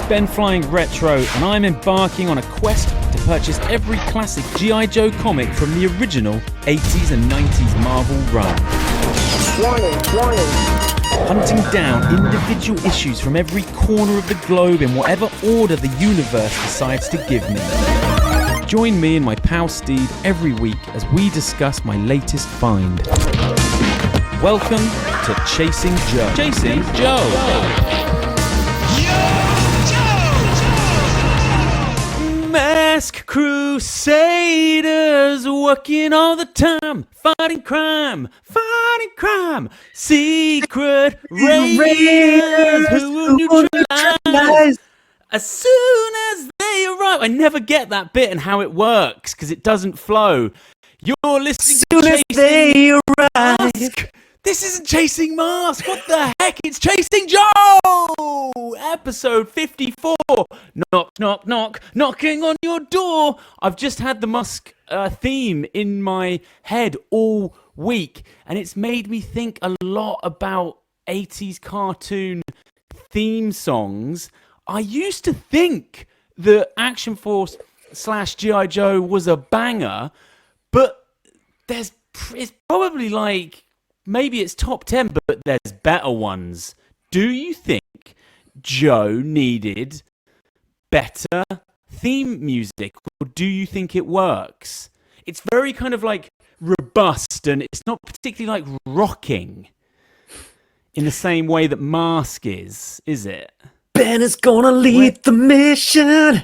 BenFlyingRetro, and I'm embarking on a quest to purchase every classic GI Joe comic from the original 80s and 90s Marvel run. Warning. Hunting down individual issues from every corner of the globe in whatever order the universe decides to give me. Join me and my pal Steve every week as we discuss my latest find. Welcome to Chasing Joe. Chasing Joe. Mask crusaders working all the time, fighting crime. Secret raiders who will neutralize as soon as they arrive. I never get that bit and how it works because it doesn't flow. You're listening to Chasing Mask. This isn't Chasing Mask. What the heck? It's Chasing Joe! Episode 54. Knock, knock, knock. Knocking on your door. I've just had the Musk theme in my head all week, and it's made me think a lot about 80s cartoon theme songs. I used to think that Action Force / GI Joe was a banger, but it's probably like... Maybe it's top 10, but there's better ones. Do you think Joe needed better theme music, or do you think it works? It's very kind of like robust, and it's not particularly like rocking in the same way that Mask is it? Ben is gonna lead the mission.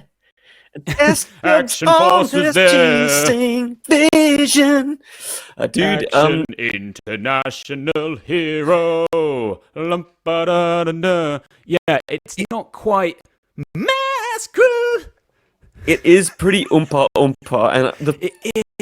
Action Force is there. Chasing vision. Dude, Action international hero. Yeah, it's not quite Mask Crew. It is pretty oompa oompa, and the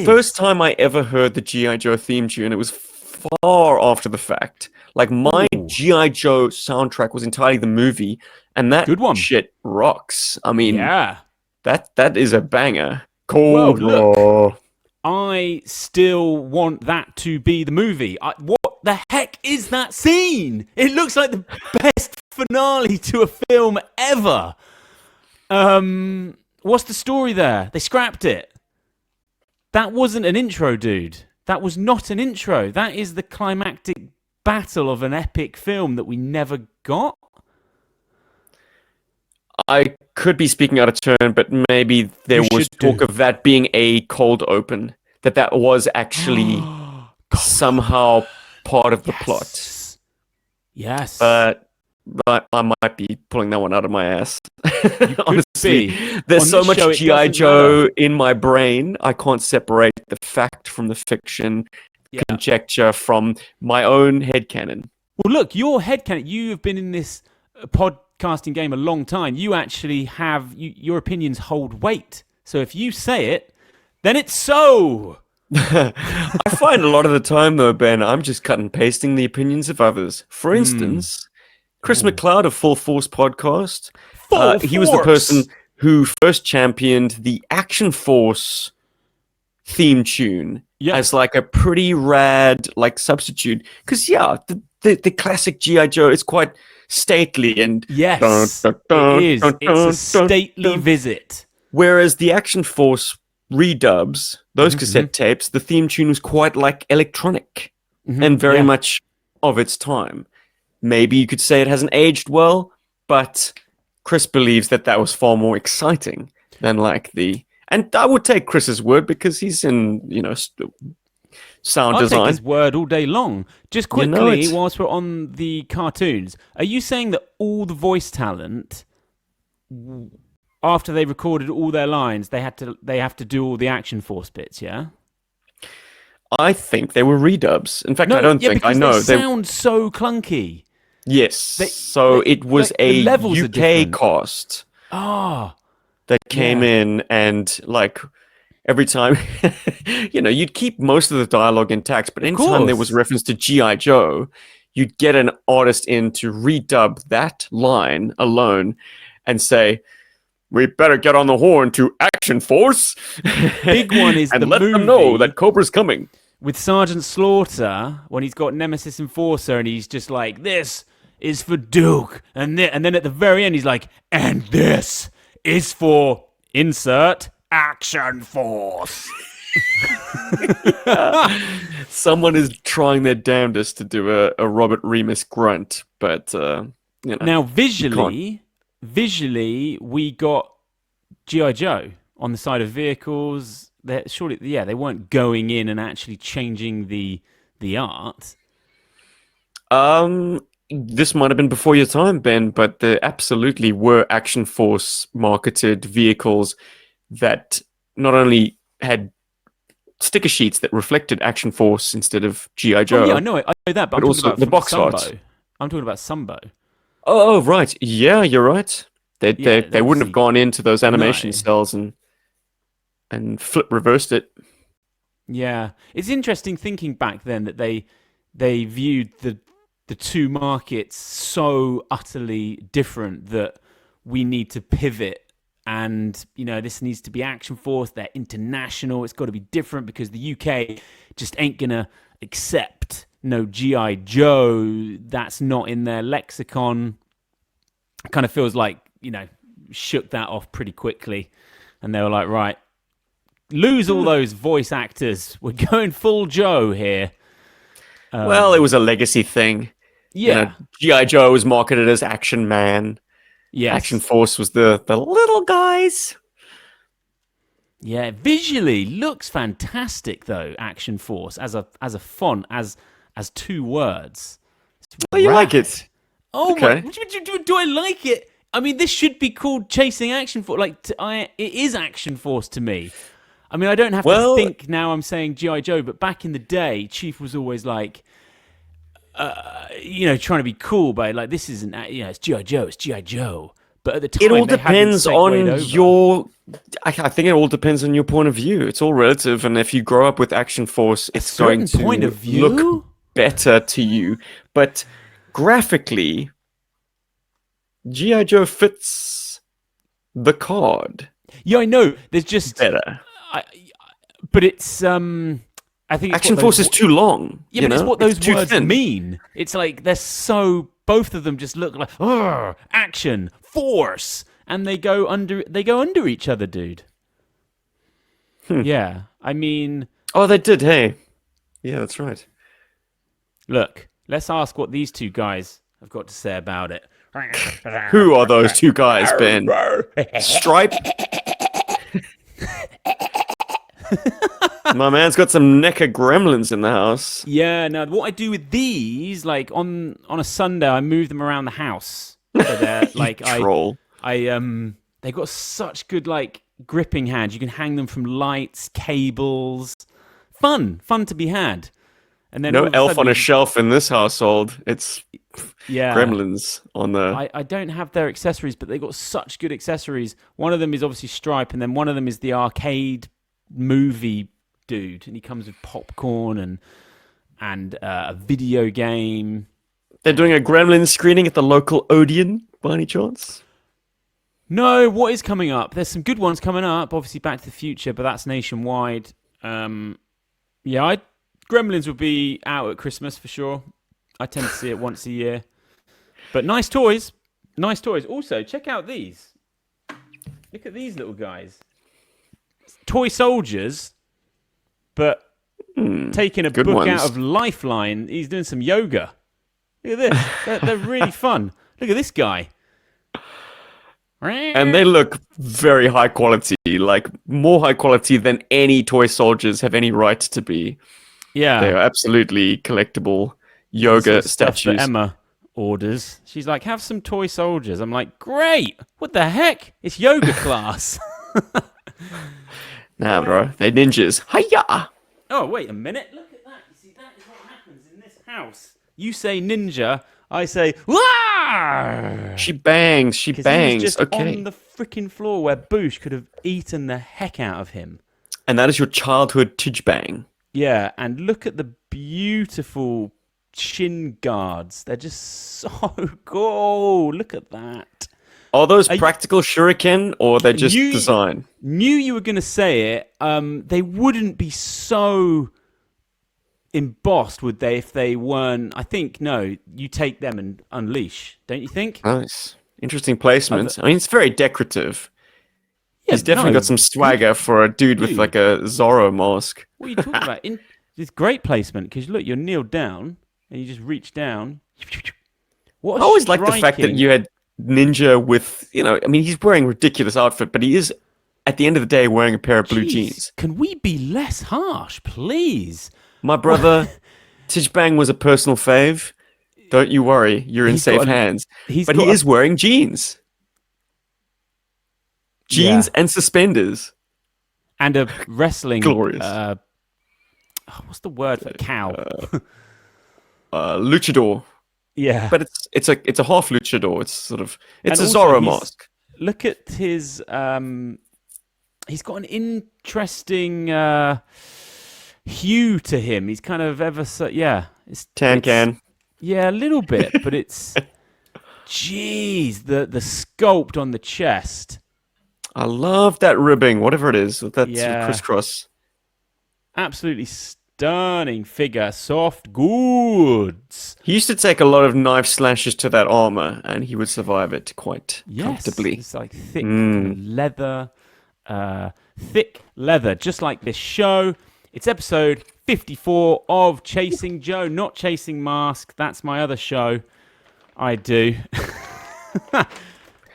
first time I ever heard the GI Joe theme tune, it was far after the fact. Like my GI Joe soundtrack was entirely the movie, and that good one. Shit rocks. I mean, yeah. That is a banger. Cold War. I still want that to be the movie. What the heck is that scene? It looks like the best finale to a film ever. What's the story there? They scrapped it. That wasn't an intro, dude. That was not an intro. That is the climactic battle of an epic film that we never got. I could be speaking out of turn, but maybe there was talk of that being a cold open. That was actually somehow part of the plot. Yes. But I might be pulling that one out of my ass. Honestly, be. There's so much GI Joe in my brain, I can't separate the fact from the fiction, conjecture from my own headcanon. Well, look, your headcanon, you have been in this podcasting game a long time. You actually have, your opinions hold weight. So if you say it, then it's so. I find a lot of the time, though, Ben, I'm just cut and pasting the opinions of others. For instance, Chris McLeod of Full Force Podcast, he was the person who first championed the Action Force theme tune as like a pretty rad like substitute. Because, the classic G.I. Joe is quite stately and... Yes, it is. It's a stately visit. Whereas the Action Force redubs, those cassette tapes, the theme tune was quite like electronic and very much of its time. Maybe you could say it hasn't aged well, but Chris believes that was far more exciting than like the... And I would take Chris's word because he's in, sound design. I'll take his word all day long. Just quickly, whilst we're on the cartoons, are you saying that all the voice talent... After they recorded all their lines, they have to do all the Action Force bits, yeah? I think they were redubs. In fact, I don't think I know. They sound so clunky. Yes. It was a UK cast. That came in and like every time, you'd keep most of the dialogue intact, but anytime there was reference to G.I. Joe, you'd get an artist in to redub that line alone and say, "We better get on the horn to Action Force." Big one is and the let movie them know that Cobra's coming. With Sergeant Slaughter when he's got Nemesis Enforcer and he's just like, "This is for Duke, and then at the very end he's like, and this is for insert Action Force. Someone is trying their damnedest to do a Robert Remus grunt, but Now visually, we got GI Joe on the side of vehicles. They weren't going in and actually changing the art. This might have been before your time, Ben, but there absolutely were Action Force marketed vehicles that not only had sticker sheets that reflected Action Force instead of GI Joe. Oh, yeah, I know that, but I'm talking also about the box Sumbo. art. I'm talking about Sumbo. Oh, right. Yeah, you're right. They wouldn't obviously- have gone into those animation No. cells and reversed it. Yeah, it's interesting thinking back then that they viewed the two markets so utterly different that we need to pivot. And, this needs to be Action Force. They're international. It's got to be different because the UK just ain't going to accept no GI Joe. That's not in their lexicon. It kind of feels like, shook that off pretty quickly. And they were like, right, lose all those voice actors. We're going full Joe here. Well, it was a legacy thing. Yeah. GI Joe was marketed as Action Man. Yes. Action Force was the little guys. Yeah, visually looks fantastic though. Action Force as a font, as two words. Oh, you like it? Oh Okay. my! Do I like it? I mean, this should be called Chasing Action Force. It is Action Force to me. I mean, I don't have to think now. I'm saying GI Joe, but back in the day, Chief was always like, trying to be cool by like, this isn't, it's GI Joe, it's GI Joe. But at the time, It all they hadn't depends segued on over. your. I think it all depends on your point of view. It's all relative, and if you grow up with Action Force, it's going certain to point of view? look better to you. But graphically, GI Joe fits the card Yeah, I know. There's just better. but it's I think it's Action what Force those is too long. Yeah, but it's what those too words thin. mean. It's like they're so both of them just look like action force, and they go under each other, dude. Yeah, I mean, Oh, they did. Hey, yeah, that's right. look, let's ask what these two guys have got to say about it. Who are those two guys, Ben? Stripe. My man's got some NECA gremlins in the house. Yeah, no, what I do with these, like on a Sunday, I move them around the house. So they're like Troll. they got such good like gripping hands. You can hang them from lights, cables. Fun to be had. And then No all of elf on sudden- a shelf in this household. It's yeah. gremlins on the. I don't have their accessories, but they got such good accessories. One of them is obviously Stripe, and then one of them is the arcade movie dude, and he comes with popcorn and a video game. They're doing a gremlin screening at the local Odeon, by any chance? No, what is coming up? There's some good ones coming up. Obviously, Back to the Future, but that's nationwide. Gremlins will be out at Christmas for sure. I tend to see it once a year. But nice toys. Nice toys. Also, check out these. Look at these little guys. Toy soldiers, but taking a good book ones. out of Lifeline. He's doing some yoga. Look at this. They're really fun. Look at this guy. And they look very high quality, like more high quality than any toy soldiers have any right to be. Yeah. They are absolutely collectible yoga Some stuff statues. that Emma orders. She's like, have some toy soldiers. I'm like, great. What the heck? It's yoga class. Nah, bro, they're ninjas. Hiya! Oh, wait a minute. Look at that. You see, that is what happens in this house. You say ninja, I say, Wah! She bangs. She 'Cause bangs. he was just Okay. on the freaking floor where Boosh could have eaten the heck out of him. And that is your childhood tidge bang. Yeah, and look at the beautiful shin guards. They're just so cool. Look at that. Are those practical shuriken or they're just design? Knew you were going to say it. They wouldn't be so embossed, would they, if they weren't? I think, no, you take them and unleash, don't you think? Nice. Interesting placement. I mean, it's very decorative. Yeah, He's definitely got some swagger for a dude with like a Zorro mask. What are you talking about? It's great placement, because look, you're kneeled down and you just reach down. What I always like the fact that you had Ninja with, I mean, he's wearing a ridiculous outfit, but he is, at the end of the day, wearing a pair of blue jeans. Can we be less harsh, please? My brother, Tijbang was a personal fave. Don't you worry, you're in safe hands. But he is wearing jeans. Jeans and suspenders. And a wrestling... Glorious. What's the word for cow? Luchador. Yeah. But it's a half luchador. It's a also Zorro mask. Look at his he's got an interesting hue to him. He's kind of it's can. Yeah, a little bit, but it's jeez, the sculpt on the chest. I love that ribbing, whatever it is, with that sort of crisscross. Absolutely stunning figure, soft goods. He used to take a lot of knife slashes to that armor, and he would survive it quite comfortably. It's like thick leather, just like this show. It's episode 54 of Chasing Joe, not Chasing Mask. That's my other show I do.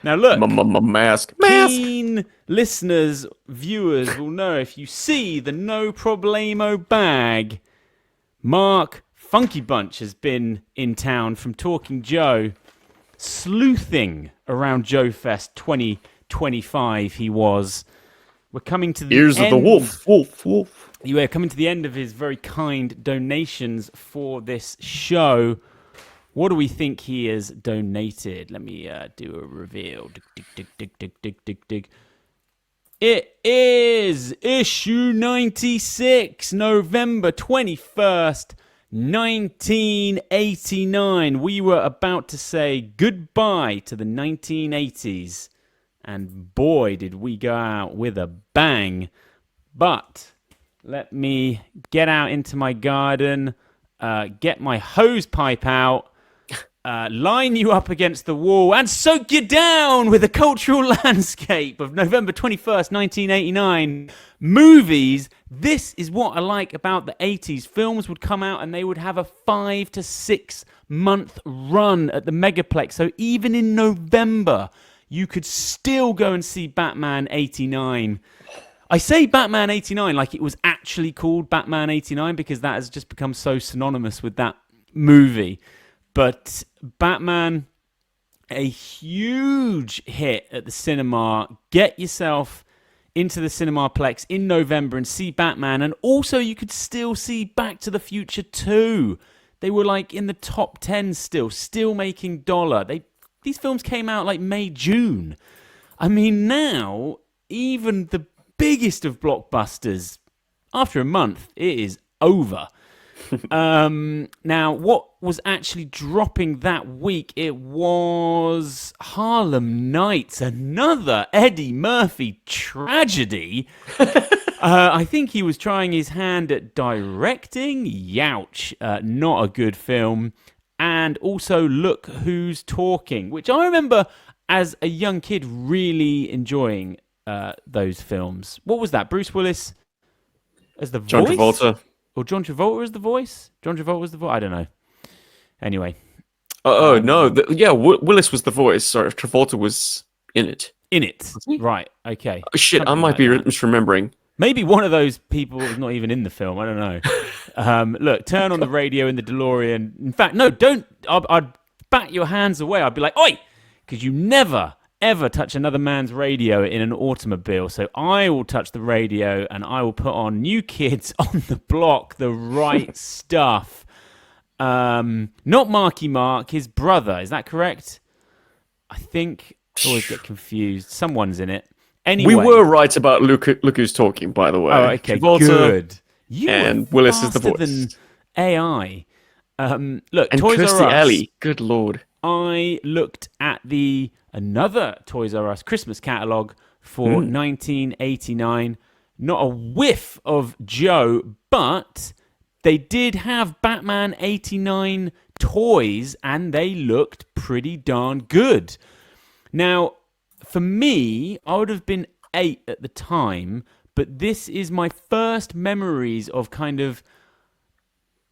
Now look, mask. Keen listeners, viewers will know if you see the No Problemo bag, Mark Funky Bunch has been in town from Talking Joe, sleuthing around Joe Fest 2025 he was. We're coming to the Ears end. of the wolf. We're coming to the end of his very kind donations for this show. What do we think he has donated? Let me do a reveal. Dig. It is issue 96, November 21st, 1989. We were about to say goodbye to the 1980s. And boy, did we go out with a bang. But let me get out into my garden, get my hose pipe out, line you up against the wall and soak you down with the cultural landscape of November 21st, 1989. Movies. This is what I like about the 80s. Films would come out and they would have a 5 to 6 month run at the Megaplex. So even in November, you could still go and see Batman 89. I say Batman 89 like it was actually called Batman 89 because that has just become so synonymous with that movie. But Batman, a huge hit at the cinema. Get yourself into the Cinemaplex in November and see Batman. And also you could still see Back to the Future 2. They were like in the top 10 still making dollar. These films came out like May, June. I mean, now, even the biggest of blockbusters, after a month, it is over. Now, what was actually dropping that week? It was Harlem Nights, another Eddie Murphy tragedy. I think he was trying his hand at directing. Youch, not a good film. And also Look Who's Talking, which I remember as a young kid really enjoying those films. What was that? Bruce Willis as the John voice? Travolta. Or John Travolta as the voice? John Travolta was the voice? I don't know. Anyway. No. Willis was the voice. Sorry, Travolta was in it. Right, okay. Oh, shit, I might be misremembering. Maybe one of those people was not even in the film. I don't know. Look, turn on the radio in the DeLorean. In fact, no, don't. I'd bat your hands away. I'd be like, oi! Because you never, ever touch another man's radio in an automobile. So I will touch the radio and I will put on New Kids on the Block, The Right Stuff. Not Marky Mark, his brother. Is that correct? I think I always get confused. Someone's in it. Anyway. We were right about Look Who's Talking, by the way. Oh, okay, Travolta good. You and Willis is the voice. Than AI. Look, and Toys Kirstie R Us. Alley. Good lord. I looked at another Toys R Us Christmas catalogue for 1989. Not a whiff of Joe, but they did have Batman 89 toys, and they looked pretty darn good. Now, for me, I would have been 8 at the time, but this is my first memories of kind of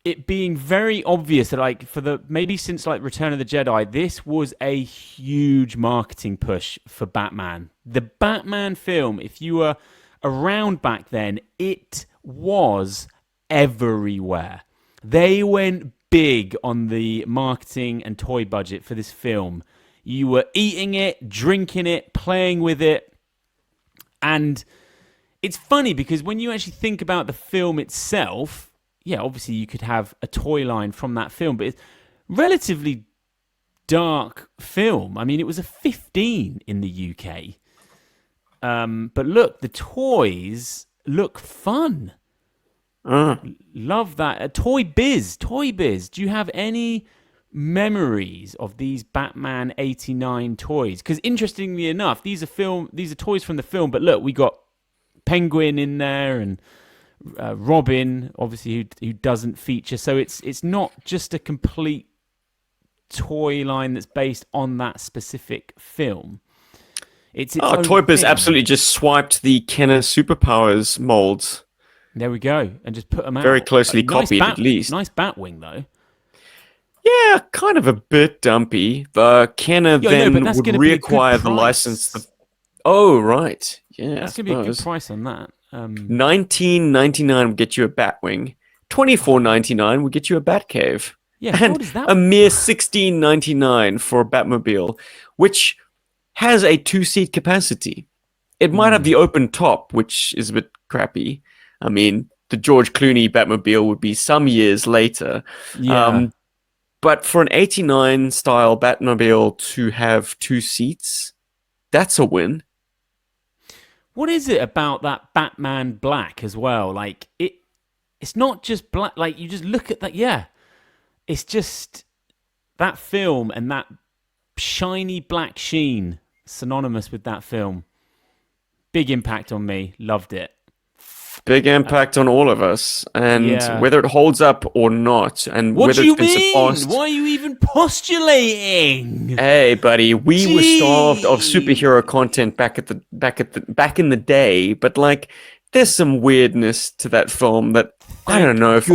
it being very obvious that, like, maybe since like Return of the Jedi, this was a huge marketing push for Batman. The Batman film, if you were around back then, it was everywhere. They went big on the marketing and toy budget for this film. You were eating it, drinking it, playing with it. And it's funny because when you actually think about the film itself, yeah, obviously you could have a toy line from that film, but it's relatively dark film. I mean, it was a 15 in the UK. But look, the toys look fun. Love that. Toy Biz. Do you have any memories of these Batman 89 toys? Because interestingly enough, these are toys from the film, but look, we got Penguin in there and Robin, obviously, who doesn't feature. So it's not just a complete toy line that's based on that specific film. It's its own Toy Biz thing. absolutely just swiped the Kenner Superpowers molds. There we go, and just put them out. Very closely copied, at least. Nice Batwing, though. Yeah, kind of a bit dumpy. Kenner then would reacquire the license. Oh, right. Yeah, that's going to be a good price on that. $19.99 would get you a Batwing. $24.99 would get you a Batcave. Yeah, and what is that? A mere $16.99 for a Batmobile, which has a 2-seat capacity. It might have the open top, which is a bit crappy. I mean, the George Clooney Batmobile would be some years later. Yeah. But for an 89 style Batmobile to have 2 seats, that's a win. What is it about that Batman Black as well? Like it's not just black. Like you just look at that. Yeah, it's just that film and that shiny black sheen, synonymous with that film. Big impact on me. Loved it. Big impact on all of us, and whether it holds up or not, and what whether do you it's been surpassed. Why are you even postulating? Hey, buddy, we were starved of superhero content back in the day, but like, there's some weirdness to that film that I don't know if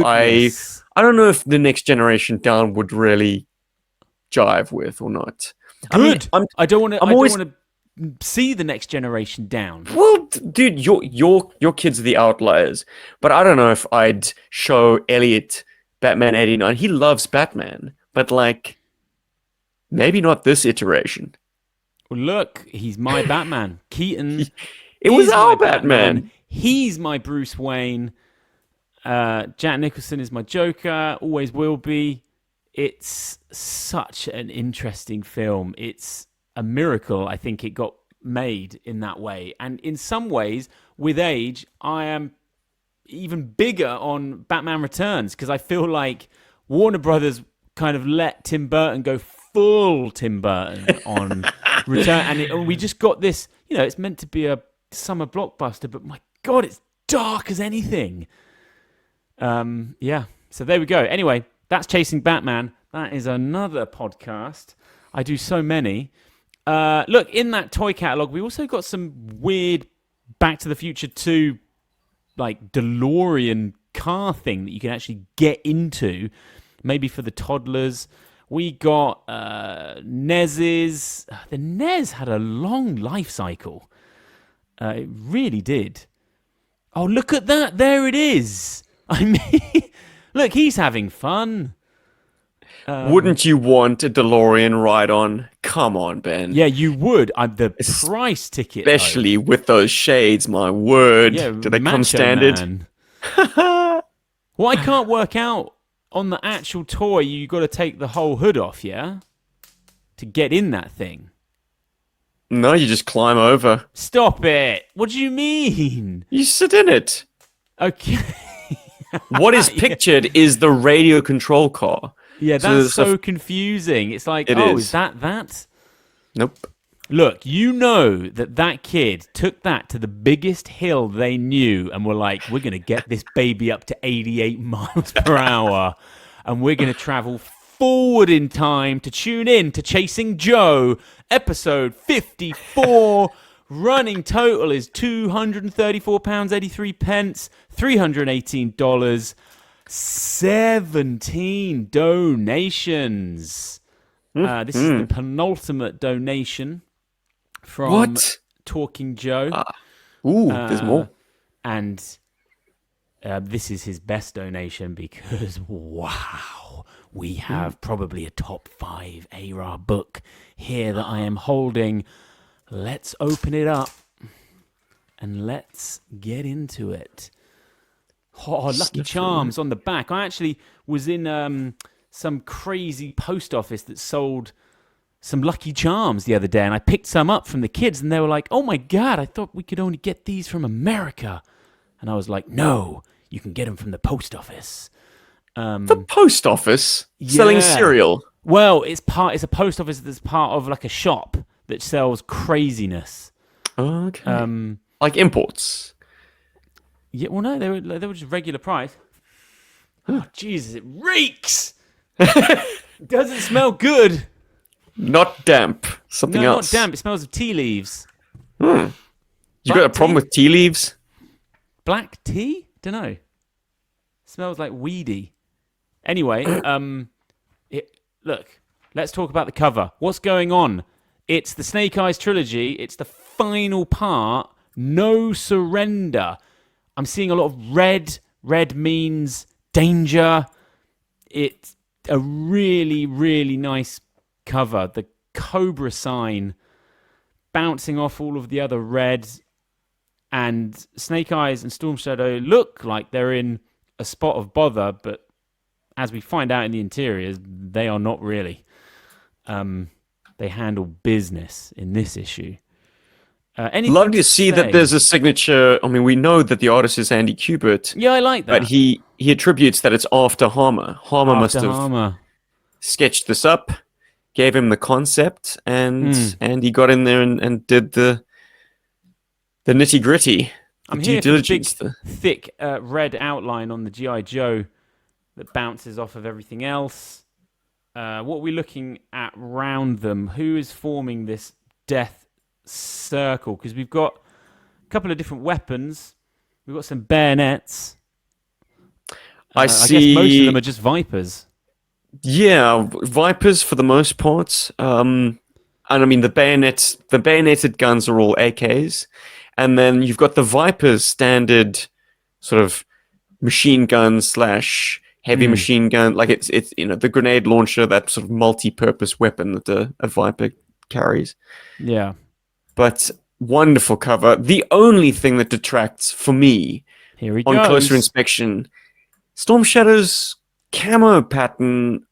the next generation down would really jive with or not. Good. I mean, I don't want to see the next generation down. Well, dude, your kids are the outliers, but I don't know if I'd show Elliot Batman 89. He loves Batman, but like, maybe not this iteration. Well, look, he's my Batman. Keaton. It was our Batman. He's my Bruce Wayne. Jack Nicholson is my Joker. Always will be. It's such an interesting film. It's a miracle, I think, it got made in that way. And in some ways, with age, I am even bigger on Batman Returns because I feel like Warner Brothers kind of let Tim Burton go full Tim Burton on Return. And we just got this, it's meant to be a summer blockbuster, but my God, it's dark as anything. Yeah, so there we go. Anyway, that's Chasing Batman. That is another podcast. I do so many. Look, in that toy catalog, we also got some weird Back to the Future 2, like DeLorean car thing that you can actually get into, maybe for the toddlers. We got NES's. The NES had a long life cycle. It really did. Oh, look at that. There it is. I mean, look, he's having fun. Wouldn't you want a DeLorean ride-on? Come on, Ben. Yeah, you would. The price ticket, especially with those shades. My word, do they come standard? Well, I can't work out on the actual toy. You got to take the whole hood off, yeah, to get in that thing. No, you just climb over. Stop it! What do you mean? You sit in it. Okay. What is pictured is the radio control car. Yeah, that's so confusing. It's like, is that? Nope. Look, you know that kid took that to the biggest hill they knew and were like, we're going to get this baby up to 88 miles per hour and we're going to travel forward in time to tune in to Chasing Joe, episode 54. Running total is £234.83, $318, 17 donations. This is the penultimate donation from Talking Joe. There's more. And this is his best donation because, wow, we have probably a top 5 ARA book here that I am holding. Let's open it up and let's get into it. Oh, Lucky Charms on the back. I actually was in some crazy post office that sold some Lucky Charms the other day, and I picked some up from the kids, and they were like, oh my God, I thought we could only get these from America. And I was like, no, you can get them from the post office. The post office? Selling cereal? Well, it's a post office that's part of like a shop that sells craziness. Okay. Like imports? Yeah, well, no, they were just regular price. Oh, Jesus, it reeks! Doesn't smell good. Not damp. Something else. Not damp. It smells of tea leaves. You got a problem with tea leaves? Black tea? Dunno. Smells like weedy. Anyway, look, let's talk about the cover. What's going on? It's the Snake Eyes trilogy. It's the final part. No surrender. I'm seeing a lot of red. Red means danger. It's a really, really nice cover. The Cobra sign bouncing off all of the other reds, and Snake Eyes and Storm Shadow look like they're in a spot of bother, but as we find out in the interiors, they are not really. They handle business in this issue. Love to see that there's a signature. I mean, we know that the artist is Andy Kubert. Yeah, I like that. But he attributes that it's after Harmer. Harmer must have sketched this up, gave him the concept, and Andy got in there and did the nitty gritty. I'm here for the big, thick red outline on the GI Joe that bounces off of everything else. What are we looking at round them? Who is forming this death circle? Because we've got a couple of different weapons. We've got some bayonets. I guess most of them are just Vipers. Yeah, Vipers for the most part. And I mean, the bayoneted guns are all AKs. And then you've got the Viper's standard sort of machine gun / heavy machine gun. Like it's the grenade launcher, that sort of multi-purpose weapon that a Viper carries. Yeah. But wonderful cover. The only thing that detracts for me on closer inspection, Storm Shadow's camo pattern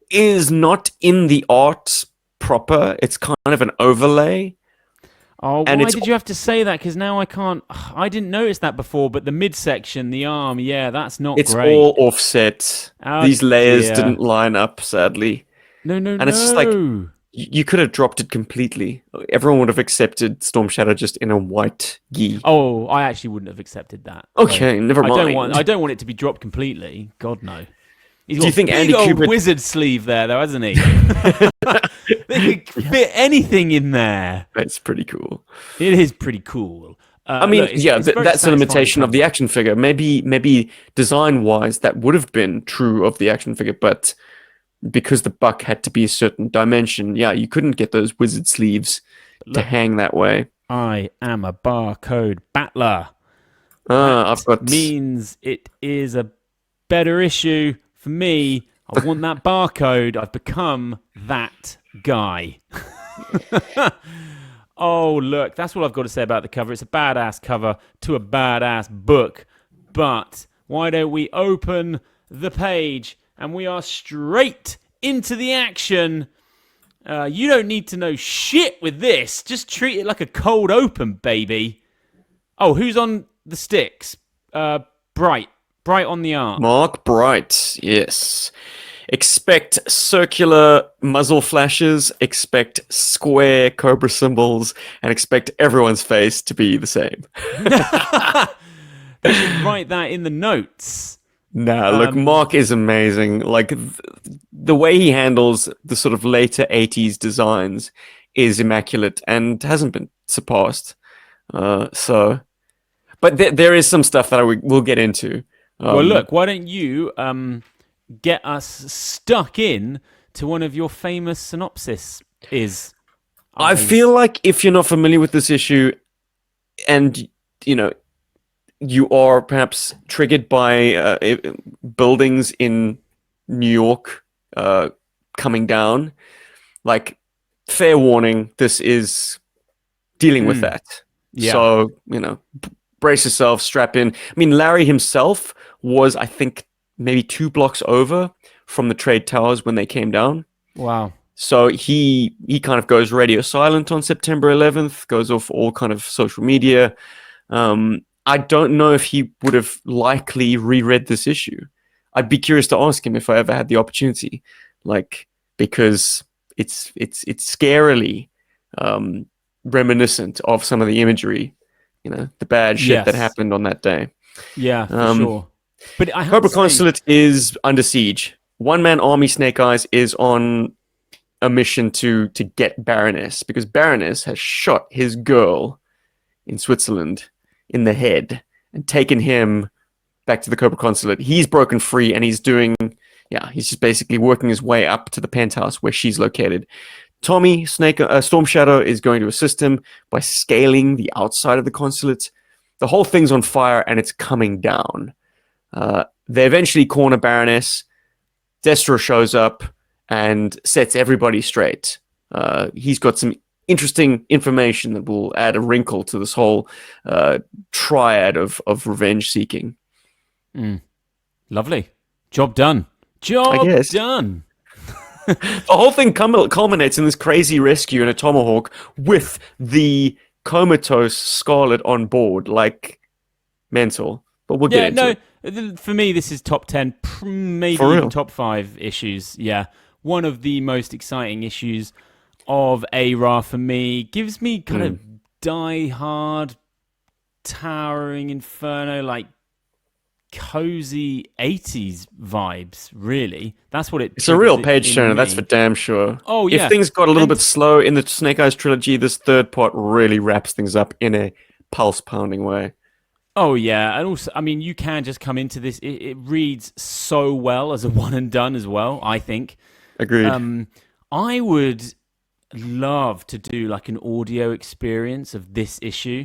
is not in the art proper. It's kind of an overlay. Oh, why did you have to say that? Because now I can't. I didn't notice that before, but the midsection, the arm, that's not great. It's all offset. These layers didn't line up, sadly. No. And it's just like, you could have dropped it completely. Everyone would have accepted Storm Shadow just in a white gi. Oh, I actually wouldn't have accepted that. Okay, never mind. I don't want it to be dropped completely. God, no. He's got Do you think a big Andy old Kubert wizard sleeve there, though, hasn't he? They could fit anything in there. That's pretty cool. It is pretty cool. I mean, that's a limitation of the action figure. Maybe design-wise, that would have been true of the action figure, but because the buck had to be a certain dimension, you couldn't get those wizard sleeves to hang that way. I am a barcode battler. Means it is a better issue for me. I want that barcode. I've become that guy. Oh, look, that's all I've got to say about the cover. It's a badass cover to a badass book. But why don't we open the page and we are straight into the action. You don't need to know shit with this. Just treat it like a cold open, baby. Oh, who's on the sticks? Bright on the art. Mark Bright, yes. expect circular muzzle flashes, expect square Cobra symbols, and expect everyone's face to be the same. They should write that in the notes. Nah, look, Mark is amazing. Like, the way he handles the sort of later 80s designs is immaculate and hasn't been surpassed. But there is some stuff that we'll get into. Well, look, why don't you get us stuck in to one of your famous synopsis is... I feel like if you're not familiar with this issue and, you know, you are perhaps triggered by buildings in New York coming down, like, fair warning, this is dealing with that. Yeah. So, you know, brace yourself, strap in. I mean, Larry himself was, I think, maybe 2 blocks over from the trade towers when they came down. Wow. So he kind of goes radio silent on September 11th, goes off all kind of social media. I don't know if he would have likely reread this issue. I'd be curious to ask him if I ever had the opportunity, like, because it's scarily reminiscent of some of the imagery, you know, the bad shit that happened on that day. Yeah, for sure. But I have Cobra to say, Consulate is under siege. One-man army Snake Eyes is on a mission to get Baroness, because Baroness has shot his girl in Switzerland in the head and taken him back to the Cobra Consulate. He's broken free and he's just basically working his way up to the penthouse where she's located. Tommy, Storm Shadow, is going to assist him by scaling the outside of the consulate. The whole thing's on fire and it's coming down. They eventually corner Baroness. Destro shows up and sets everybody straight. He's got some interesting information that will add a wrinkle to this whole triad of revenge seeking. Lovely. Job done. Job done. The whole thing culminates in this crazy rescue in a Tomahawk with the comatose Scarlet on board, like, mental. But we'll get into it. For me, this is top 10, maybe even top 5 issues. Yeah. One of the most exciting issues of A-Ra for me. Gives me kind of die-hard, towering inferno, like, cozy 80s vibes, really. That's what it's a real page turner, that's for damn sure. Oh yeah, if things got a little bit slow in the Snake Eyes trilogy, this third part really wraps things up in a pulse pounding way. Oh yeah, and also, I mean, you can just come into this, it reads so well as a one and done as well, I think. Agreed. I would love to do like an audio experience of this issue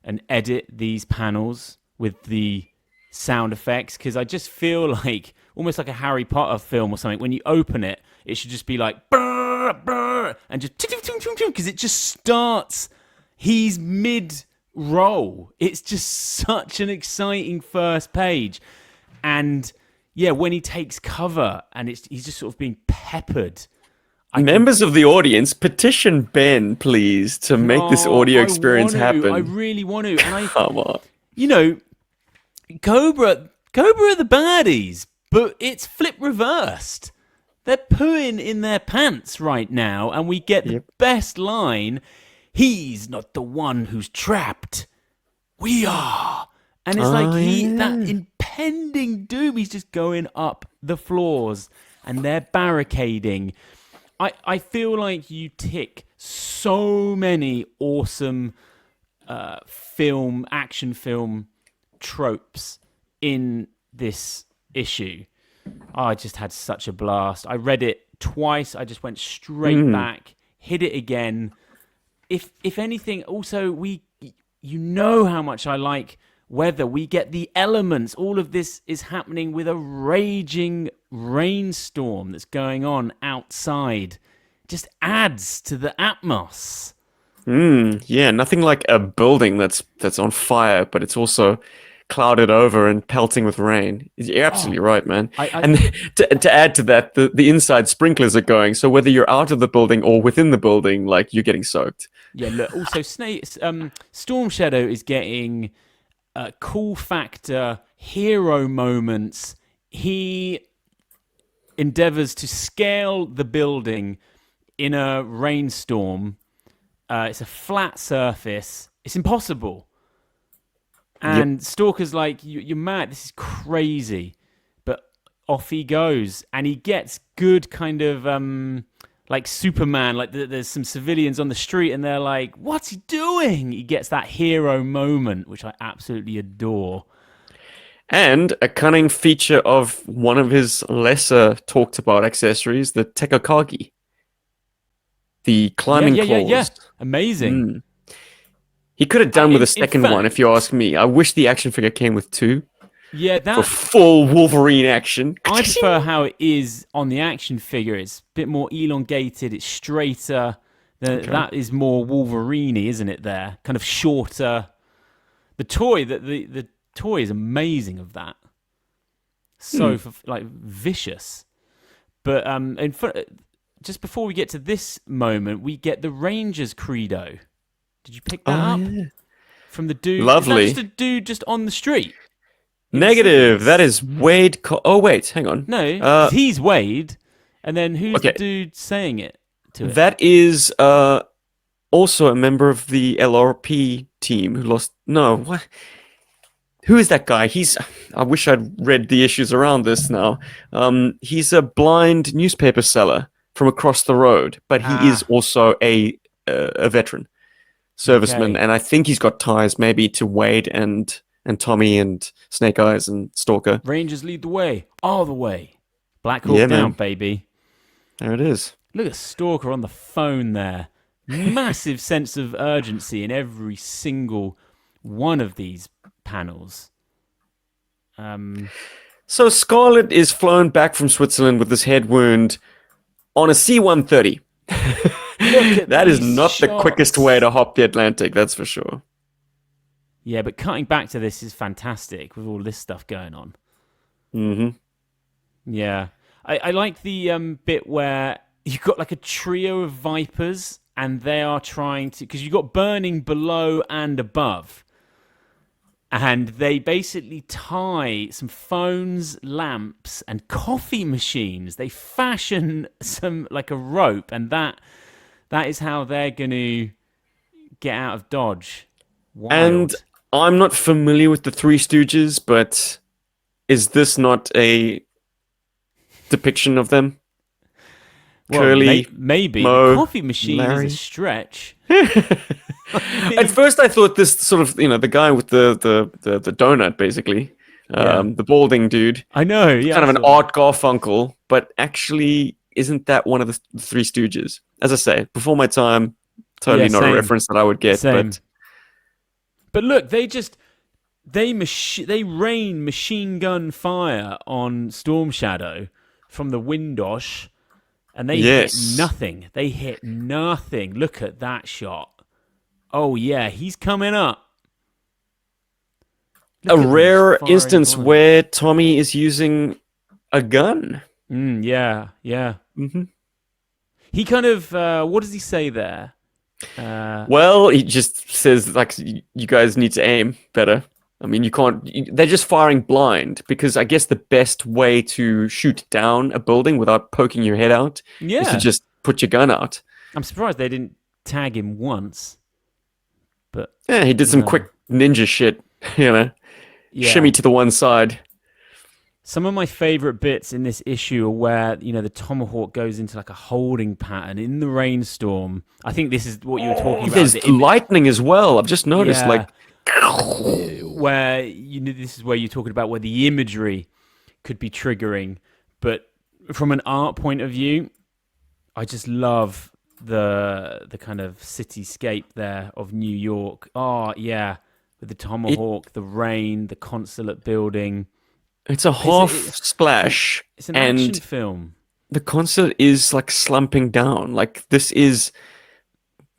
and edit these panels with the sound effects, because I just feel like almost like a Harry Potter film or something. When you open it, it should just be like brr, brr, and just because it just starts. He's mid-roll. It's just such an exciting first page, and yeah, when he takes cover and he's just sort of being peppered. Members of the audience, petition Ben, please, to make this audio experience happen. I really want to. And come on. You know, Cobra are the baddies, but it's flip reversed. They're pooing in their pants right now, and we get the best line. He's not the one who's trapped. We are. And it's that impending doom. He's just going up the floors, and they're barricading. I feel like you tick so many awesome action film tropes in this issue. I just had such a blast. I read it twice. I just went straight back, hit it again. If anything, also you know how much I like weather. We get the elements. All of this is happening with a raging rainstorm that's going on outside. Just adds to the atmos. Yeah, nothing like a building that's on fire, but it's also clouded over and pelting with rain. You're absolutely right, man. And to add to that, the inside sprinklers are going, so whether you're out of the building or within the building, like, you're getting soaked. Yeah, look, also Storm Shadow is getting cool factor hero moments. He endeavors to scale the building in a rainstorm. It's a flat surface. It's impossible. And Stalker's like, you're mad. This is crazy. But off he goes. And he gets good kind of like Superman. Like there's some civilians on the street and they're like, what's he doing? He gets that hero moment, which I absolutely adore. And a cunning feature of one of his lesser talked about accessories, the Tekakagi. The climbing claws. Yeah. Amazing. He could have done with a second one, if you ask me. I wish the action figure came with two. Yeah, for full Wolverine action. I prefer how it is on the action figure. It's a bit more elongated. It's straighter. That is more Wolverine-y, isn't it? There, kind of shorter. The toy the toy is amazing of that. So vicious. But just before we get to this moment, we get the Rangers credo. Did you pick that up? Yeah. From the dude? Lovely. Is that just a dude just on the street? Negative. That is Wade. Oh, wait. Hang on. No, he's Wade. And then who's the dude saying it to it? That is also a member of the LRP team who lost... No, what? Who is that guy? I wish I'd read the issues around this now. He's a blind newspaper seller from across the road, but he is also a veteran serviceman, and I think he's got ties maybe to Wade and Tommy and Snake Eyes and Stalker. Rangers lead the way, all the way. Black Hawk down, baby. There it is. Look at Stalker on the phone there. Massive sense of urgency in every single one of these panels. So Scarlet is flown back from Switzerland with this head wound on a C-130. That is not the quickest way to hop the Atlantic, that's for sure. Yeah, but cutting back to this is fantastic with all this stuff going on. Mm-hmm. Yeah. I like the bit where you've got like a trio of Vipers and they are trying to... Because you've got burning below and above. And they basically tie some phones, lamps, and coffee machines. They fashion some like a rope, and that is how they're going to get out of Dodge. Wild. And I'm not familiar with the Three Stooges, but is this not a depiction of them? Well, Curly, maybe Mo, the coffee machine Larry. is a stretch. At first, I thought this sort of, the guy with the donut, basically, the balding dude. I know, yeah. Kind of an Art Garfunkel, but actually, isn't that one of the Three Stooges? As I say, before my time, totally not a reference that I would get. But look, they rain machine gun fire on Storm Shadow from the Windosh. And they hit nothing. They hit nothing. Look at that shot. Oh, yeah, he's coming up. A rare instance where Tommy is using a gun. Yeah. Mm-hmm. He kind of, what does he say there? Well, he just says, like, you guys need to aim better. I mean, you can't... They're just firing blind, because I guess the best way to shoot down a building without poking your head out is to just put your gun out. I'm surprised they didn't tag him once. But yeah, he did some quick ninja shit, shimmy to the one side. Some of my favorite bits in this issue are where, the Tomahawk goes into like a holding pattern in the rainstorm. I think this is what you were talking about. There's lightning as well. I've just noticed, where this is where you're talking about where the imagery could be triggering, but from an art point of view, I just love the kind of cityscape there of New York. Oh yeah, with the Tomahawk, the rain, the consulate building. It's a half splash. It's an action film. The consulate is like slumping down. Like this is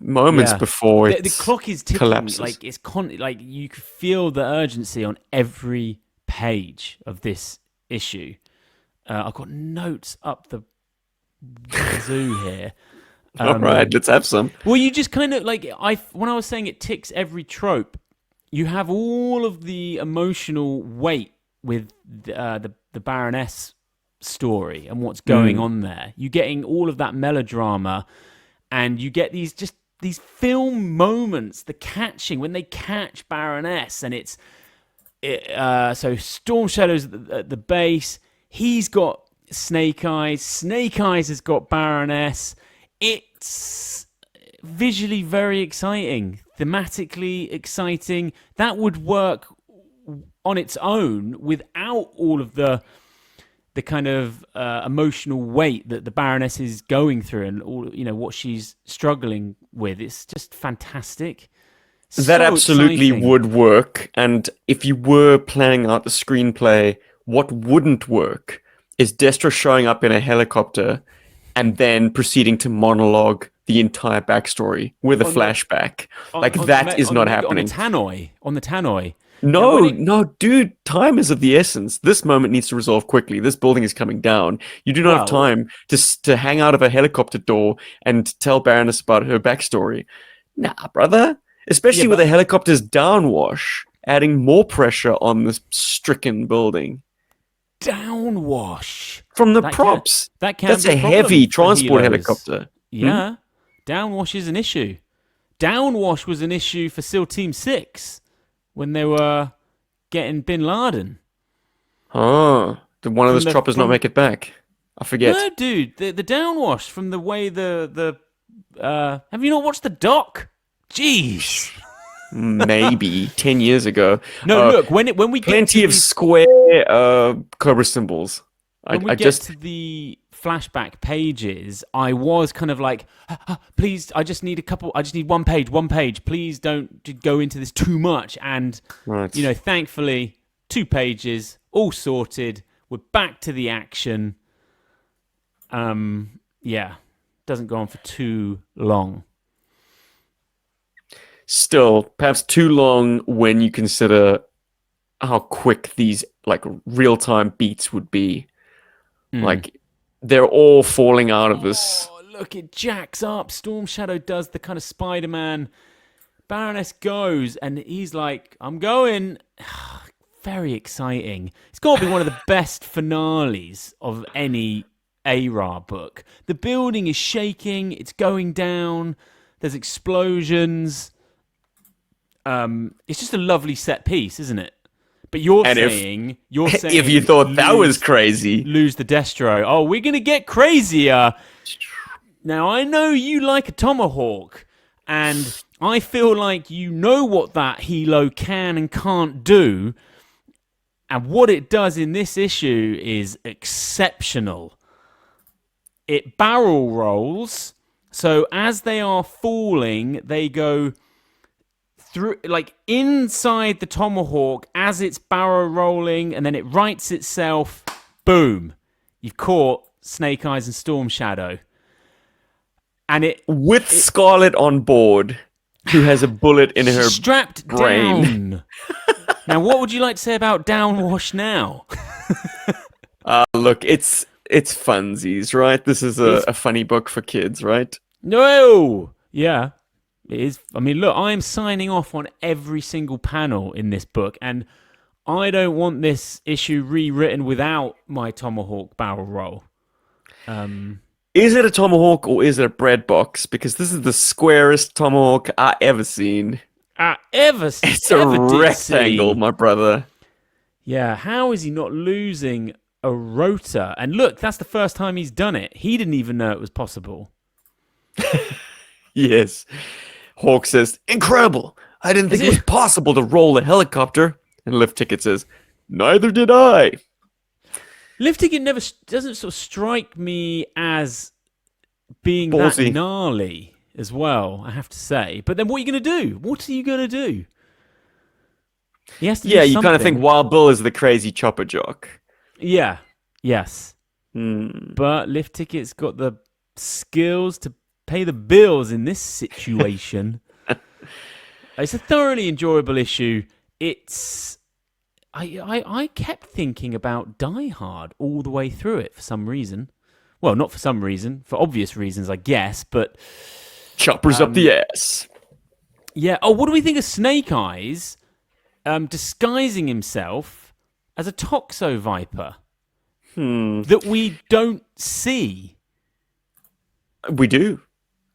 moments before the clock is ticking. Collapses. Like it's like you could feel the urgency on every page of this issue. I've got notes up the zoo here. All right, let's have some. Well, you just kind of when I was saying it ticks every trope, you have all of the emotional weight with the Baroness story and what's going on there. You're getting all of that melodrama, and you get these film moments, the catching when they catch Baroness, and so Storm Shadow's at the base. He's got Snake Eyes. Snake Eyes has got Baroness. It's visually very exciting, thematically exciting. That would work on its own without all of the kind of emotional weight that the Baroness is going through and all, what she's struggling with. It's just fantastic. That absolutely exciting. would work. And if you were planning out the screenplay, what wouldn't work is Destro showing up in a helicopter and then proceeding to monologue the entire backstory with a flashback. That is not happening. On the Tannoy. No, dude, time is of the essence. This moment needs to resolve quickly. This building is coming down. You do not have time to hang out of a helicopter door and tell Baroness about her backstory. Nah, brother. Especially with the helicopter's downwash, adding more pressure on this stricken building. Downwash? From the props. That's a heavy transport helicopter. Yeah. Downwash is an issue. Downwash was an issue for SEAL Team 6 when they were getting Bin Laden. Oh, did one of those choppers not make it back? I forget. No, dude, the downwash from the way the have you not watched the doc? Jeez. Maybe 10 years ago. No, look, when we get plenty of square Cobra symbols. When we get to the flashback pages, I was kind of like, please, I just need one page. Please don't go into this too much. And, thankfully, 2 pages, all sorted. We're back to the action. Doesn't go on for too long. Still, perhaps too long when you consider how quick these real-time beats would be. They're all falling out of this. Oh, look, it jacks up. Storm Shadow does the kind of Spider-Man. Baroness goes, and he's like, I'm going. Very exciting. It's got to be one of the best finales of any ARA book. The building is shaking. It's going down. There's explosions. It's just a lovely set piece, isn't it? But you're saying if you thought that was crazy, lose the Destro. Oh, we're gonna get crazier. Now I know you like a tomahawk, and I feel like you know what that helo can and can't do, and what it does in this issue is exceptional. It barrel rolls, so as they are falling, they go through, inside the tomahawk as it's barrel rolling, and then it rights itself. Boom! You've caught Snake Eyes and Storm Shadow, and with Scarlet on board, who has a bullet in her strapped brain. Down. Now, what would you like to say about Downwash now? Look, it's funsies, right? This is a funny book for kids, right? No, yeah. It is. I mean, look, I'm signing off on every single panel in this book, and I don't want this issue rewritten without my tomahawk barrel roll. Is it a tomahawk or is it a bread box? Because this is the squarest tomahawk I ever seen. It's a rectangle, my brother. Yeah, how is he not losing a rotor? And look, that's the first time he's done it. He didn't even know it was possible. Yes. Hawk says, incredible! I didn't think it was possible to roll a helicopter. And Lift Ticket says, neither did I. Lift Ticket doesn't sort of strike me as being ballsy. That gnarly as well, I have to say. But then what are you going to do? What are you going to do? He has to do you kind of think Wild Bill is the crazy chopper jock. Yeah, yes. But Lift Ticket's got the skills to pay the bills in this situation. It's a thoroughly enjoyable issue. I kept thinking about Die Hard all the way through it for some reason. Well, not for some reason, for obvious reasons, I guess, but choppers up the ass. Yeah. Oh, what do we think of Snake Eyes disguising himself as a Toxo Viper? that we don't see? We do.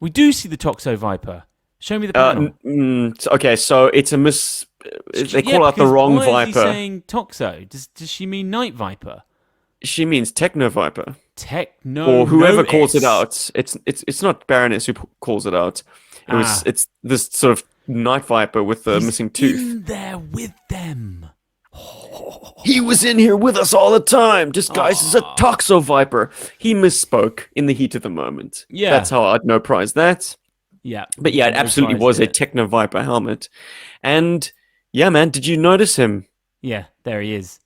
We do see the Toxo Viper. Show me the panel. Okay, so it's a They call out the because wrong why Viper. Is he saying Toxo? Does she mean Night Viper? She means Techno Viper. Techno. Or whoever calls it out. It's not Baroness who calls it out. It's this sort of Night Viper with the missing tooth. In there with them. He was in here with us all the time, disguised as a Toxo Viper. He misspoke in the heat of the moment. Yeah. That's how I'd no prize that. Yeah. But yeah, it absolutely was a Techno Viper helmet. And yeah, man, did you notice him? Yeah, there he is.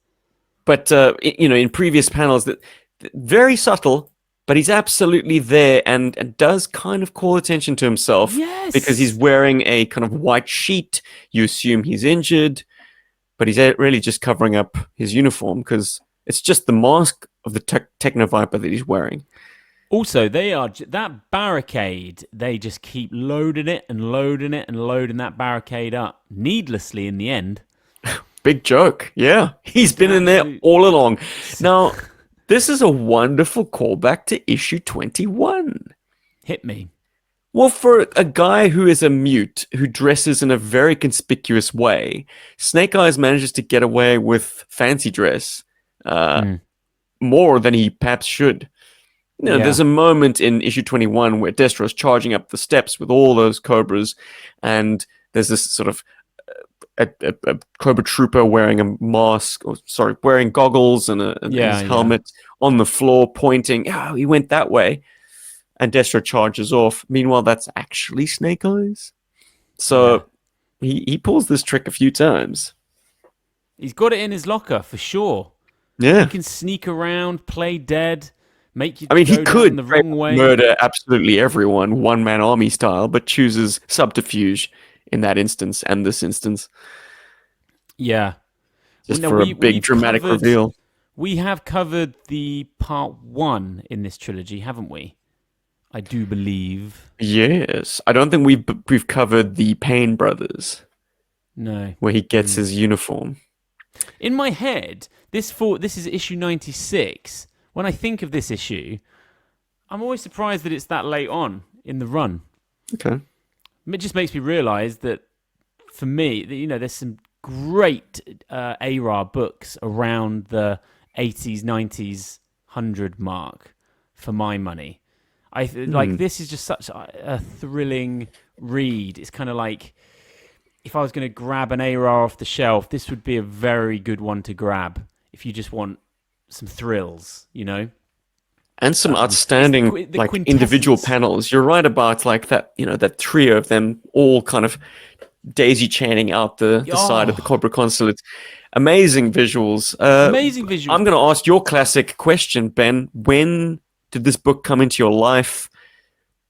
But, in previous panels, that very subtle, but he's absolutely there and does kind of call attention to himself. Yes. Because he's wearing a kind of white sheet. You assume he's injured, but he's really just covering up his uniform because it's just the mask of the Techno Viper that he's wearing. Also, that barricade, they just keep loading it and loading it and loading that barricade up needlessly in the end. Big joke. Yeah. He's been in there all along. Now, this is a wonderful callback to issue 21. Hit me. Well, for a guy who is a mute, who dresses in a very conspicuous way, Snake Eyes manages to get away with fancy dress more than he perhaps should. There's a moment in issue 21 where Destro's charging up the steps with all those Cobras, and there's this sort of a Cobra trooper wearing a mask, wearing goggles and his helmet on the floor, pointing, he went that way. And Destro charges off. Meanwhile, that's actually Snake Eyes. So he pulls this trick a few times. He's got it in his locker for sure. Yeah. He can sneak around, play dead, make you he could the wrong way. Murder absolutely everyone, one-man army style, but chooses subterfuge in that instance and this instance. Yeah. Just for a big dramatic reveal. We have covered the part 1 in this trilogy, haven't we? I do believe. Yes. I don't think we've covered the Payne brothers. No. Where he gets his uniform. In my head, this is issue 96. When I think of this issue, I'm always surprised that it's that late on in the run. Okay. It just makes me realise that, for me, there's some great ARA books around the 80s, 90s, 100 mark for my money. This is just such a thrilling read. It's kind of like, if I was going to grab an ARA off the shelf, this would be a very good one to grab if you just want some thrills, And some outstanding individual panels. You're right about that, that trio of them all kind of daisy chaining out the side of the Cobra Consulate. Amazing visuals. Amazing visuals. I'm going to ask your classic question, Ben. When did this book come into your life?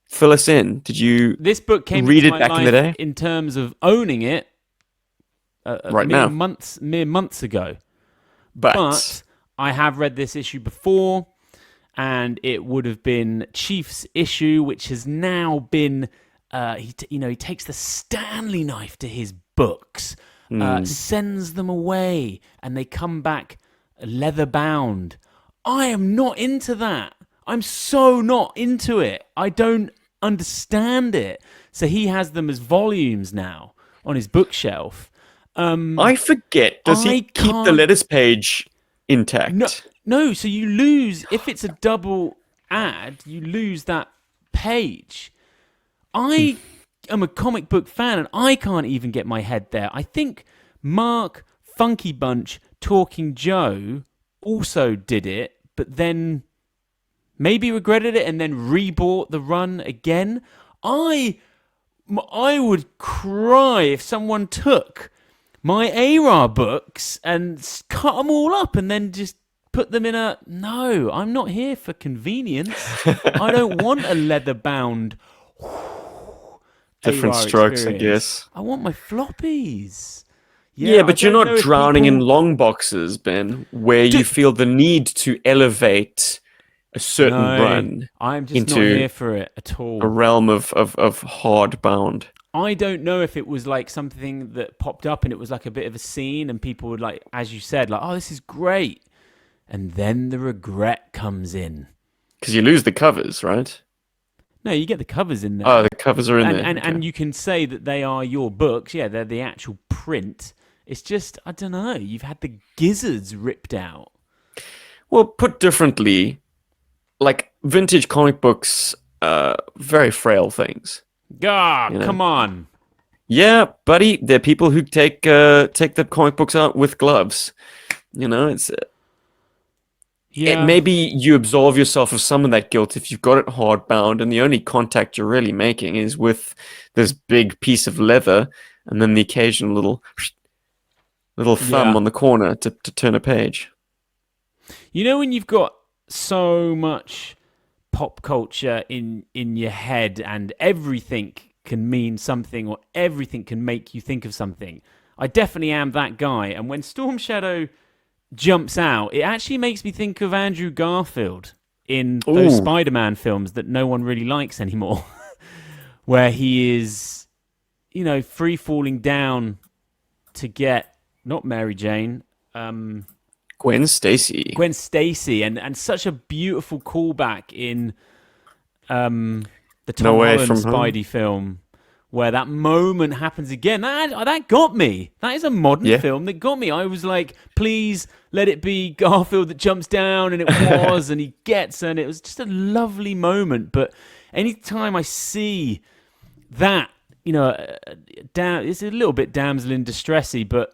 Fill us in. Did you this book came read into it my back in the day? In terms of owning it mere months ago. But I have read this issue before, and it would have been Chief's issue, which has now been he takes the Stanley knife to his books, sends them away, and they come back leather bound. I am not into that. I'm so not into it. I don't understand it. So he has them as volumes now on his bookshelf. I forget. Does he keep the letters page intact? No. So you lose, if it's a double ad, you lose that page. I am a comic book fan, and I can't even get my head there. I think Mark Funky Bunch Talking Joe also did it, but then maybe regretted it and then rebought the run again. I would cry if someone took my ARA books and cut them all up and then just put them in a... No, I'm not here for convenience. I don't want a leather-bound... Different ARA strokes, experience. I guess. I want my floppies. Yeah, but you're not drowning in long boxes, Ben, where you feel the need to elevate a certain run. I'm just not here for it at all. A realm of hardbound. I don't know if it was like something that popped up and it was like a bit of a scene and people would like, as you said, like, oh, this is great. and then the regret comes in. Because you lose the covers, right? No, you get the covers in there. Oh, the covers are in there. And you can say that they are your books. Yeah, they're the actual print. It's just, I don't know, you've had the gizzards ripped out. Well, put differently, like vintage comic books, very frail things. Come on. Yeah, buddy, there are people who take the comic books out with gloves. It's maybe you absolve yourself of some of that guilt if you've got it hardbound, and the only contact you're really making is with this big piece of leather, and then the occasional little thumb on the corner to turn a page. When you've got so much pop culture in your head, and everything can mean something, or everything can make you think of something. I definitely am that guy. And when Storm Shadow jumps out, it actually makes me think of Andrew Garfield in those Spider-Man films that no one really likes anymore, where he is, free falling down to get not Mary Jane, Gwen Stacy, and such a beautiful callback in the Tom No Way Holland From Spidey film, where that moment happens again. That got me. That is a modern film that got me. I was like, please let it be Garfield that jumps down, and it was, and he gets, and it was just a lovely moment. But anytime I see that, it's a little bit damsel in distressy, but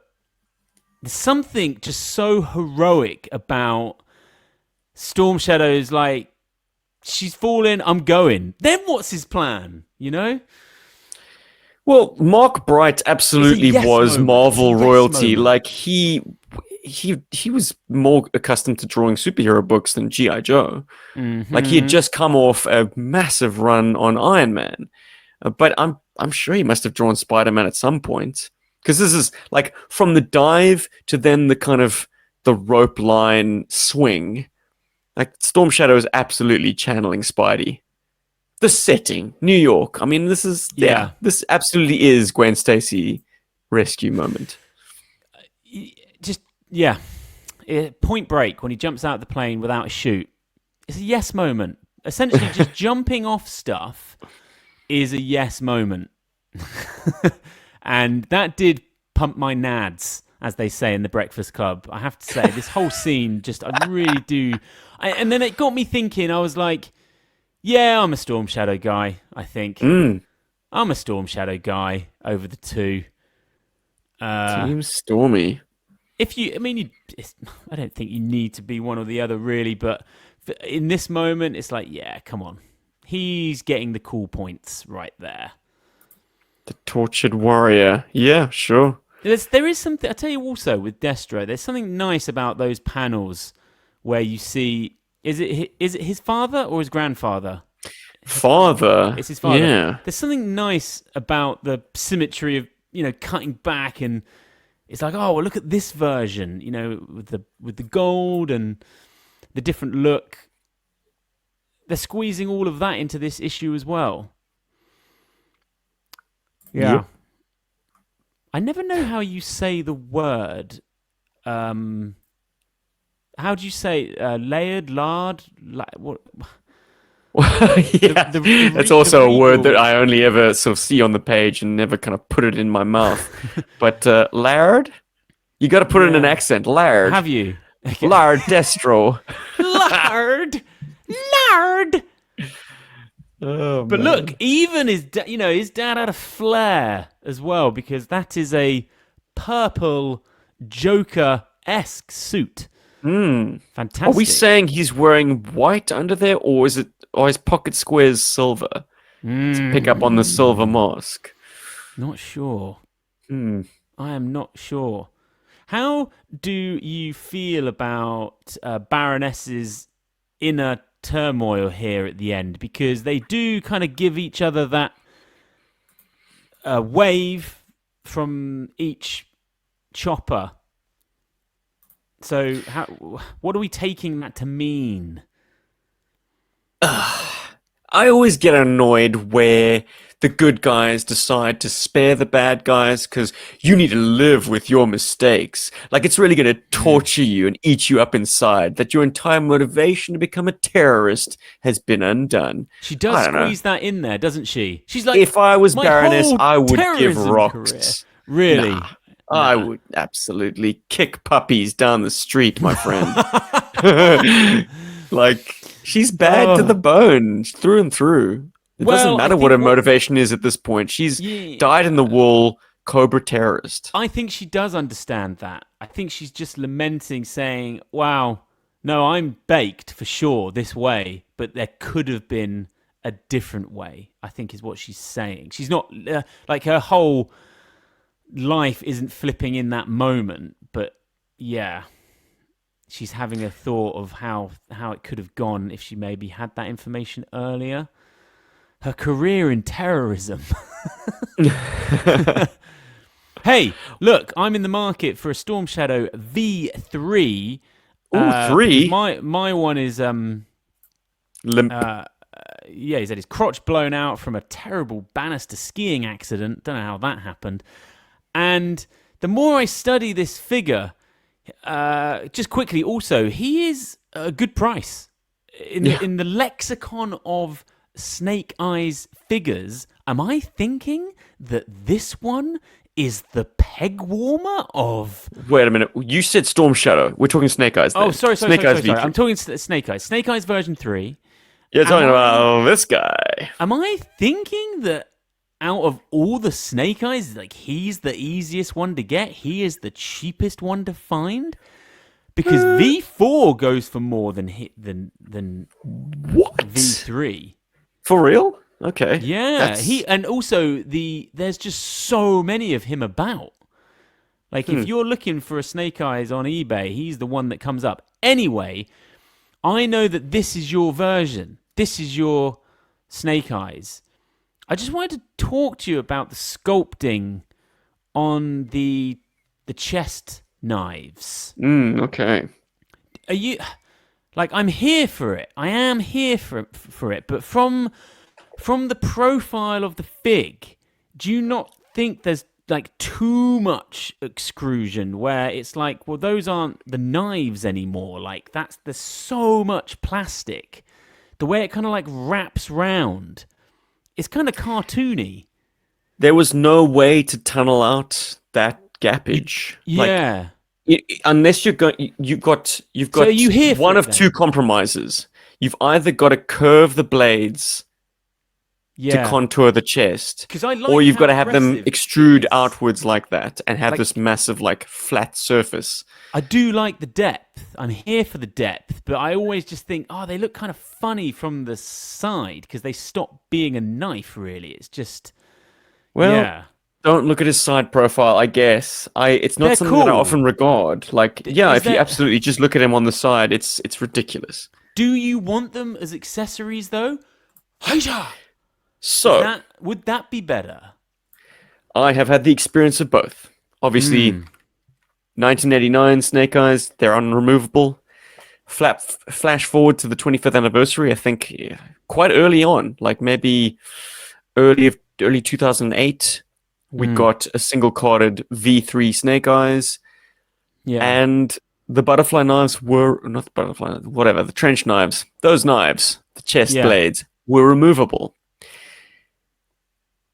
there's something just so heroic about Storm Shadow's like, she's fallen, I'm going. Then what's his plan, Well, Mark Bright absolutely was Marvel royalty. Moment. Like he was more accustomed to drawing superhero books than GI Joe. Mm-hmm. Like he had just come off a massive run on Iron Man, but I'm sure he must have drawn Spider-Man at some point, because this is like from the dive to then the kind of the rope line swing. Like Storm Shadow is absolutely channeling Spidey. The setting, New York. I mean, this absolutely is Gwen Stacy rescue moment. Point Break, when he jumps out of the plane without a chute, it's a yes moment. Essentially, just jumping off stuff is a yes moment. And that did pump my nads, as they say in the Breakfast Club. I have to say, this whole scene, I really do. And then it got me thinking, I was like, yeah, I'm a Storm Shadow guy, I think. I'm a Storm Shadow guy over the two. Team Stormy. I don't think you need to be one or the other, really, but in this moment, it's like, yeah, come on. He's getting the cool points right there. The tortured warrior. Yeah, sure. There is something, I tell you also, with Destro, there's something nice about those panels where you see, is it his father or his grandfather? Father. It's his father. Yeah. There's something nice about the symmetry of, cutting back, and it's like, oh, well, look at this version, with the gold and the different look. They're squeezing all of that into this issue as well. Yeah. Yep. I never know how you say the word. How do you say layered, what? Yeah, that's also a word that I only ever sort of see on the page and never kind of put it in my mouth. But layered? You got to put it in an accent. Layered. Have you? Okay. Layered Destro. Layered. Layered. Oh, but man. Look, even his dad had a flair as well, because that is a purple Joker-esque suit. Fantastic. Are we saying he's wearing white under there, or is his pocket squares silver to pick up on the silver mask? Not sure. I am not sure. How do you feel about Baroness's inner turmoil here at the end? Because they do kind of give each other that wave from each chopper. So what are we taking that to mean? I always get annoyed where the good guys decide to spare the bad guys because you need to live with your mistakes. Like, it's really going to torture you and eat you up inside that your entire motivation to become a terrorist has been undone. She does squeeze that in there, doesn't she? She's like, if I was my Baroness, whole I would give terrorism rocks. career. Really? Nah, I would absolutely kick puppies down the street, my friend. Like, she's bad to the bone, through and through. It doesn't matter what her motivation is at this point. She's dyed-in-the-wool Cobra terrorist. I think she does understand that. I think she's just lamenting, saying, wow, no, I'm baked for sure this way, but there could have been a different way, I think is what she's saying. She's not, like, her whole life isn't flipping in that moment, but yeah, she's having a thought of how it could have gone if she maybe had that information earlier. Her career in terrorism. Hey, look, I'm in the market for a Storm Shadow V3. Ooh, 3? My one is limp. Yeah, he's had his crotch blown out from a terrible banister skiing accident. Don't know how that happened. And the more I study this figure, just quickly, also, he is a good price in the lexicon of Snake Eyes figures. Am I thinking that this one is the peg warmer of? Wait a minute. You said Storm Shadow. We're talking Snake Eyes. Then. Oh, sorry. Snake Eyes. I'm talking Snake Eyes. Snake Eyes version 3. You're talking about this guy. Am I thinking that out of all the Snake Eyes, like, he's the easiest one to get? He is the cheapest one to find? Because V4 goes for more than what? V3. For real? Okay. Yeah, and also there's just so many of him about. Like, if you're looking for a Snake Eyes on eBay, he's the one that comes up. Anyway, I know that this is your version. This is your Snake Eyes. I just wanted to talk to you about the sculpting on the chest knives. Okay. Are you, like, I'm here for it. I am here for it. But from the profile of the fig, do you not think there's, like, too much extrusion where it's like, well, those aren't the knives anymore. Like, there's so much plastic. The way it kind of, like, wraps round, it's kind of cartoony. There was no way to tunnel out that gappage. Yeah. Unless you've got So you here for one it, of then? two compromises. You've either got to curve the blades to contour the chest, or you've got to have them extrude outwards like that and have this massive, like, flat surface. I do like the depth. I'm here for the depth, but I always just think, they look kind of funny from the side because they stop being a knife, really. It's just, don't look at his side profile, I guess. It's not something that I often regard. Like, if you absolutely just look at him on the side, it's ridiculous. Do you want them as accessories, though? So, would that be better? I have had the experience of both. Obviously, 1989 Snake Eyes, they're unremovable. Flash forward to the 25th anniversary, I think quite early on, like maybe early 2008, we got a single-carded V3 Snake Eyes. Yeah. And the butterfly knives were, not the butterfly, whatever, the trench knives, those knives, the chest blades, were removable.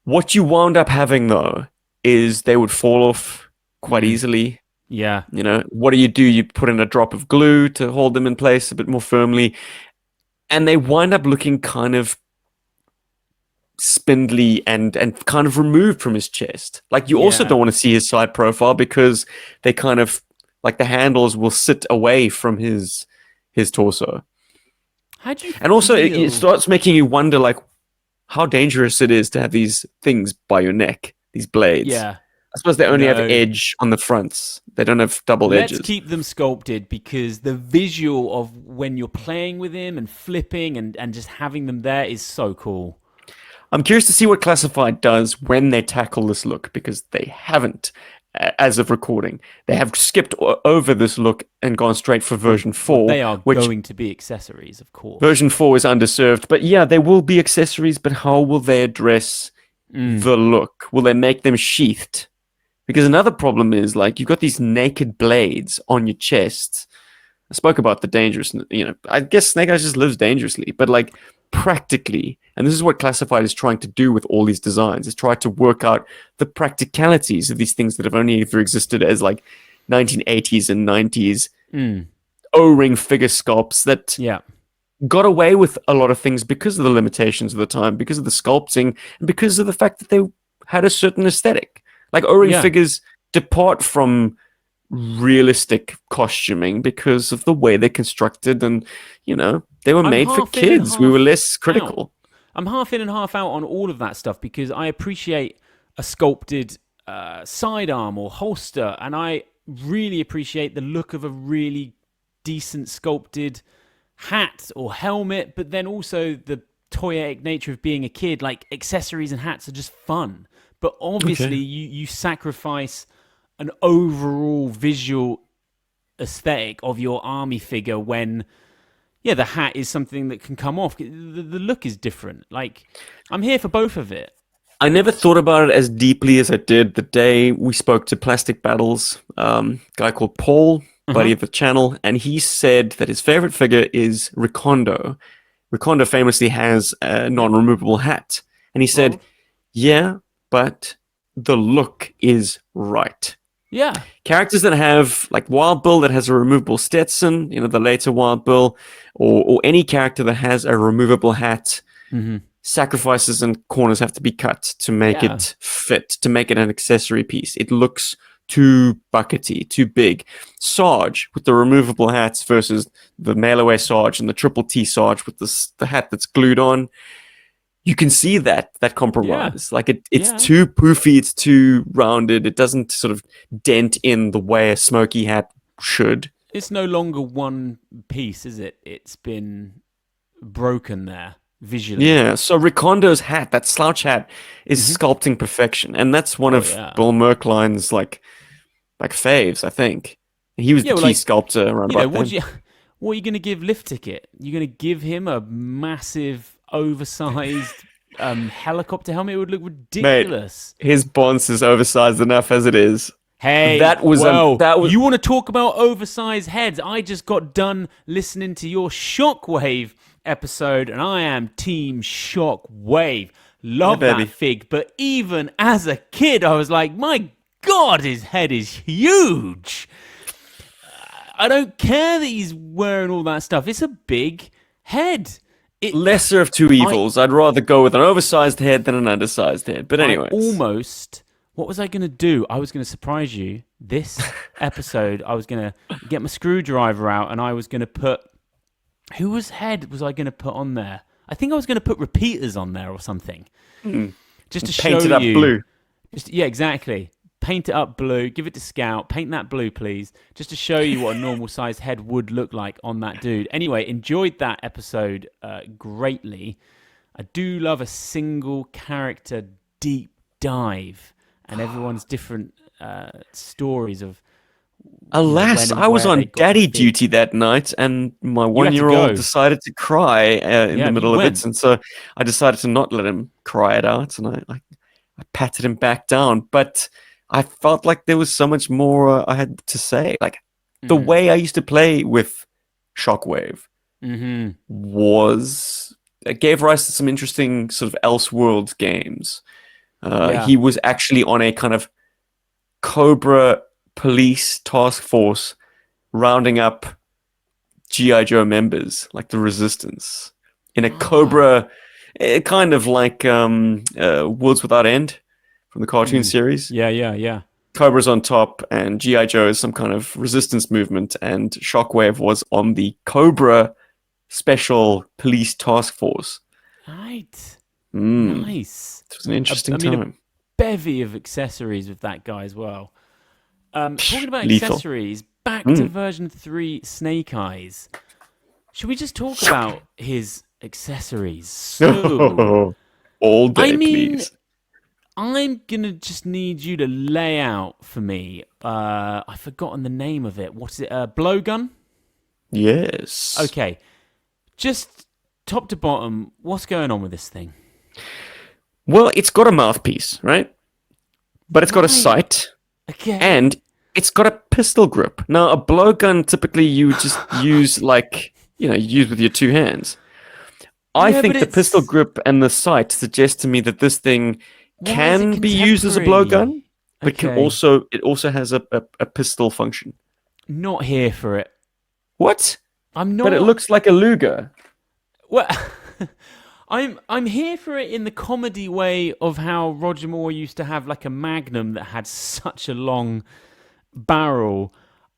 What you wound up having, though, is they would fall off quite easily. Yeah. You know, what do? You put in a drop of glue to hold them in place a bit more firmly. And they wind up looking kind of spindly and kind of removed from his chest. Like, you also don't want to see his side profile because they kind of, like, the handles will sit away from his torso. How do you And also, it starts making you wonder, like, how dangerous it is to have these things by your neck, these blades. Yeah. I suppose they only have edge on the fronts. They don't have double edges. Let's keep them sculpted because the visual of when you're playing with him and flipping and just having them there is so cool. I'm curious to see what Classified does when they tackle this look because they haven't. as of recording. They have skipped over this look and gone straight for version 4. They are which going to be accessories, of course. version 4 is underserved. But yeah, they will be accessories, but how will they address the look? Will they make them sheathed? Because another problem is, like, you've got these naked blades on your chest. I spoke about the dangerous, I guess Snake Eyes just lives dangerously, but like practically, and this is what Classified is trying to do with all these designs, is try to work out the practicalities of these things that have only ever existed as like 1980s and 90s O-ring figure sculpts that got away with a lot of things because of the limitations of the time, because of the sculpting, and because of the fact that they had a certain aesthetic. Like O-ring figures depart from realistic costuming because of the way they're constructed, and they were made for kids. We were less critical. I'm half in and half out on all of that stuff because I appreciate a sculpted sidearm or holster, and I really appreciate the look of a really decent sculpted hat or helmet, but then also the toyetic nature of being a kid. Like, accessories and hats are just fun, but obviously you sacrifice an overall visual aesthetic of your army figure when the hat is something that can come off. The look is different. Like, I'm here for both of it. I never thought about it as deeply as I did the day we spoke to Plastic Battles, guy called Paul, buddy of the channel, and he said that his favorite figure is Recondo. Recondo famously has a non-removable hat, and he said, but the look is right. Yeah. Characters that have, like Wild Bill that has a removable Stetson, the later Wild Bill, or any character that has a removable hat, sacrifices and corners have to be cut to make it fit, to make it an accessory piece. It looks too buckety, too big. Sarge with the removable hats versus the mail-away Sarge and the triple T Sarge with the hat that's glued on. You can see that compromise. Like, it's too poofy, it's too rounded. It doesn't sort of dent in the way a smoky hat should. It's no longer one piece, is it? It's been broken there visually. Yeah, so Recondo's hat, that slouch hat, is sculpting perfection. And that's one of Bill Merkline's like faves, I think. He was the key sculptor around about then. What are you going to give Lift Ticket? You're going to give him a massive, oversized helicopter helmet? It would look ridiculous. Mate, his bonce is oversized enough as it is. Hey, that was you want to talk about oversized heads? I just got done listening to your Shockwave episode, and I am Team Shockwave. Love that fig, but even as a kid, I was like, my God, his head is huge. I don't care that he's wearing all that stuff. It's a big head. Lesser of two evils. I'd rather go with an oversized head than an undersized head. But anyway, what was I going to do? I was going to surprise you. This episode, I was going to get my screwdriver out, and I was going to put... Whose head was I going to put on there? I think I was going to put Repeaters on there or something. Just to show you... Paint it up blue. Yeah, exactly. Paint it up blue. Give it to Scout. Paint that blue, please. Just to show you what a normal-sized head would look like on that dude. Anyway, enjoyed that episode greatly. I do love a single character deep dive and everyone's different stories of... Alas, I was on daddy duty that night, and my 1-year-old decided to cry in the middle of it, and so I decided to not let him cry it out, and I patted him back down, but I felt like there was so much more I had to say. Like, the way I used to play with Shockwave gave rise to some interesting sort of Elseworlds games. He was actually on a kind of Cobra police task force rounding up GI Joe members, like the Resistance, in a Cobra, kind of like Worlds Without End from the cartoon series. Yeah. Cobra's on top, and GI Joe is some kind of resistance movement, and Shockwave was on the Cobra Special Police Task Force. Right. Nice. It was an interesting time. A bevy of accessories with that guy as well. Talking about Lethal. Accessories, back to version 3 Snake Eyes. Should we just talk about his accessories? So, all day, please. I'm gonna just need you to lay out for me. I've forgotten the name of it. What is it? Blowgun? Yes. Okay. Just top to bottom, what's going on with this thing? Well, it's got a mouthpiece, right? But it's got a sight, Okay. and it's got a pistol grip. Now, a blowgun typically you would just use you use with your two hands. I think the pistol grip and the sight suggest to me that this thing can be used as a blowgun, but it also has a pistol function. Not here for it. What? I'm not. But it looks like a Luger. Well, I'm here for it in the comedy way of how Roger Moore used to have like a Magnum that had such a long barrel.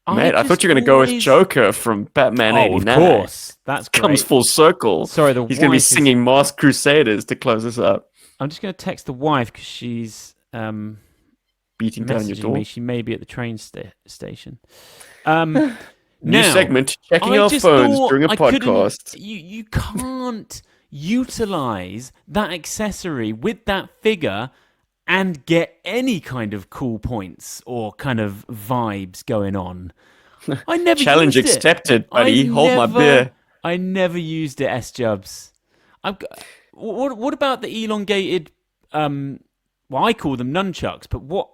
Mate, I thought you were going to go with Joker from Batman 89. Of course. That's great. Comes full circle. Sorry, he's going to be singing Masked Crusaders to close us up. I'm just going to text the wife because she's beating down your door. Me. She may be at the train station. New segment, checking our phones during a podcast. You can't utilize that accessory with that figure and get any kind of cool points or kind of vibes going on. I never Challenge used accepted, buddy. Hold my beer. I never used it, S-Jubs. What about the elongated, well, I call them nunchucks, but what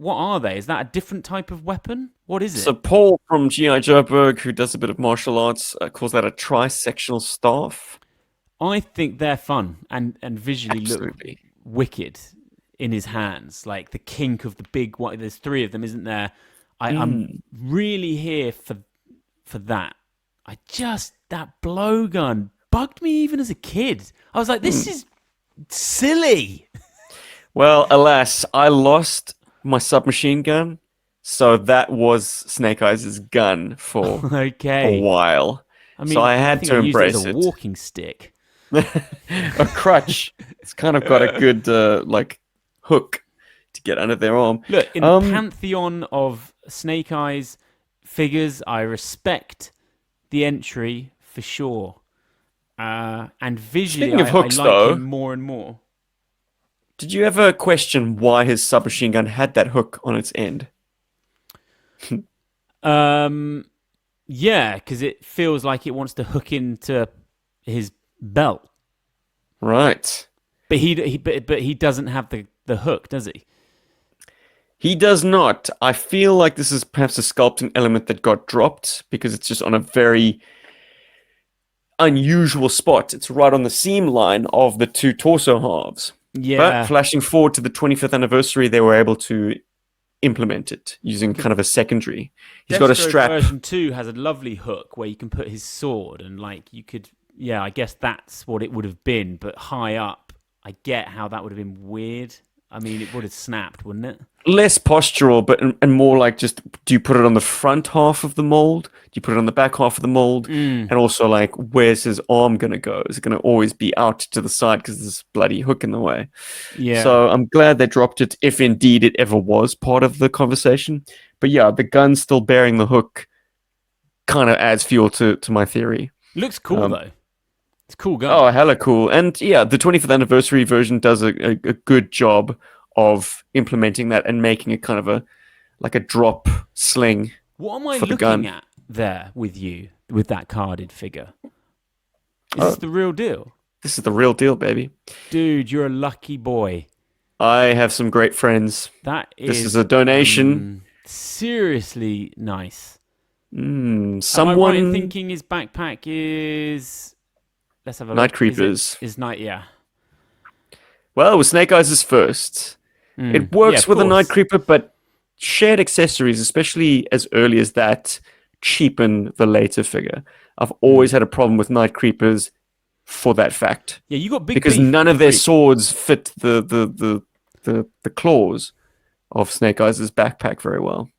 are they? Is that a different type of weapon? What is it? So Paul from GI Joburg, who does a bit of martial arts, calls that a trisectional staff. I think they're fun and visually Absolutely. look wicked in his hands. Like the kink of the big one. There's three of them, isn't there? I'm really here for that. That blowgun bugged me even as a kid. I was like, this is silly. Well, alas, I lost my submachine gun, so that was Snake Eyes' gun for a while. I mean, so I had to embrace it. As a walking stick. A crutch. It's kind of got a good hook to get under their arm. Look, in the pantheon of Snake Eyes figures, I respect the entry for sure. And visually, Speaking of hooks, I like though, him more and more. Did you ever question why his submachine gun had that hook on its end? Yeah, because it feels like it wants to hook into his belt. Right. But he doesn't have the hook, does he? He does not. I feel like this is perhaps a sculpting element that got dropped because it's just on a very unusual spot. It's right on the seam line of the two torso halves. Yeah. But flashing forward to the 25th anniversary, they were able to implement it using kind of a secondary. He's got a strap. Version 2 has a lovely hook where you can put his sword and you could, I guess that's what it would have been, but high up. I get how that would have been weird. I mean, it would have snapped, wouldn't it? Less postural, but and more like just, do you put it on the front half of the mold? Do you put it on the back half of the mold? And also, where's his arm going to go? Is it going to always be out to the side because there's this bloody hook in the way? Yeah. So I'm glad they dropped it, if indeed it ever was part of the conversation. But yeah, the gun still bearing the hook kind of adds fuel to my theory. Looks cool, though. It's a cool gun. Oh, hella cool. And yeah, the 25th anniversary version does a good job of implementing that and making it kind of a drop sling. What am I for the looking gun. at there with you, with that carded figure? Is this the real deal? This is the real deal, baby. Dude, you're a lucky boy. I have some great friends. This is a donation. Seriously nice. Someone... Am I right in thinking his backpack is... Let's have a look. Night Creepers. Is night, yeah. Well, with Snake Eyes is first. It works with a Night Creeper, but shared accessories, especially as early as that, cheapen the later figure. I've always had a problem with Night Creepers for that fact. Yeah, you got big because beef. none of their swords fit the claws of Snake Eyes' backpack very well.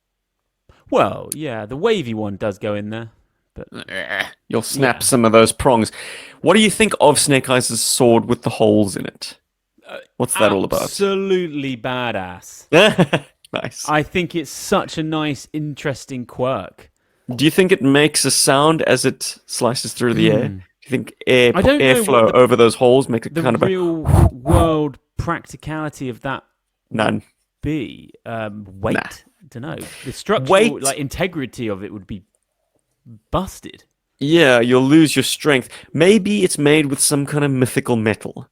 Well, yeah, the wavy one does go in there. But you'll snap some of those prongs. What do you think of Snake Eyes' sword with the holes in it? What's that all about? Absolutely badass. Nice. I think it's such a nice, interesting quirk. Do you think it makes a sound as it slices through the air? Do you think airflow over those holes makes it kind of the real world practicality of that None. be? Weight. Nah. Don't know. The structural Weight- like integrity of it would be busted. Yeah, you'll lose your strength. Maybe it's made with some kind of mythical metal,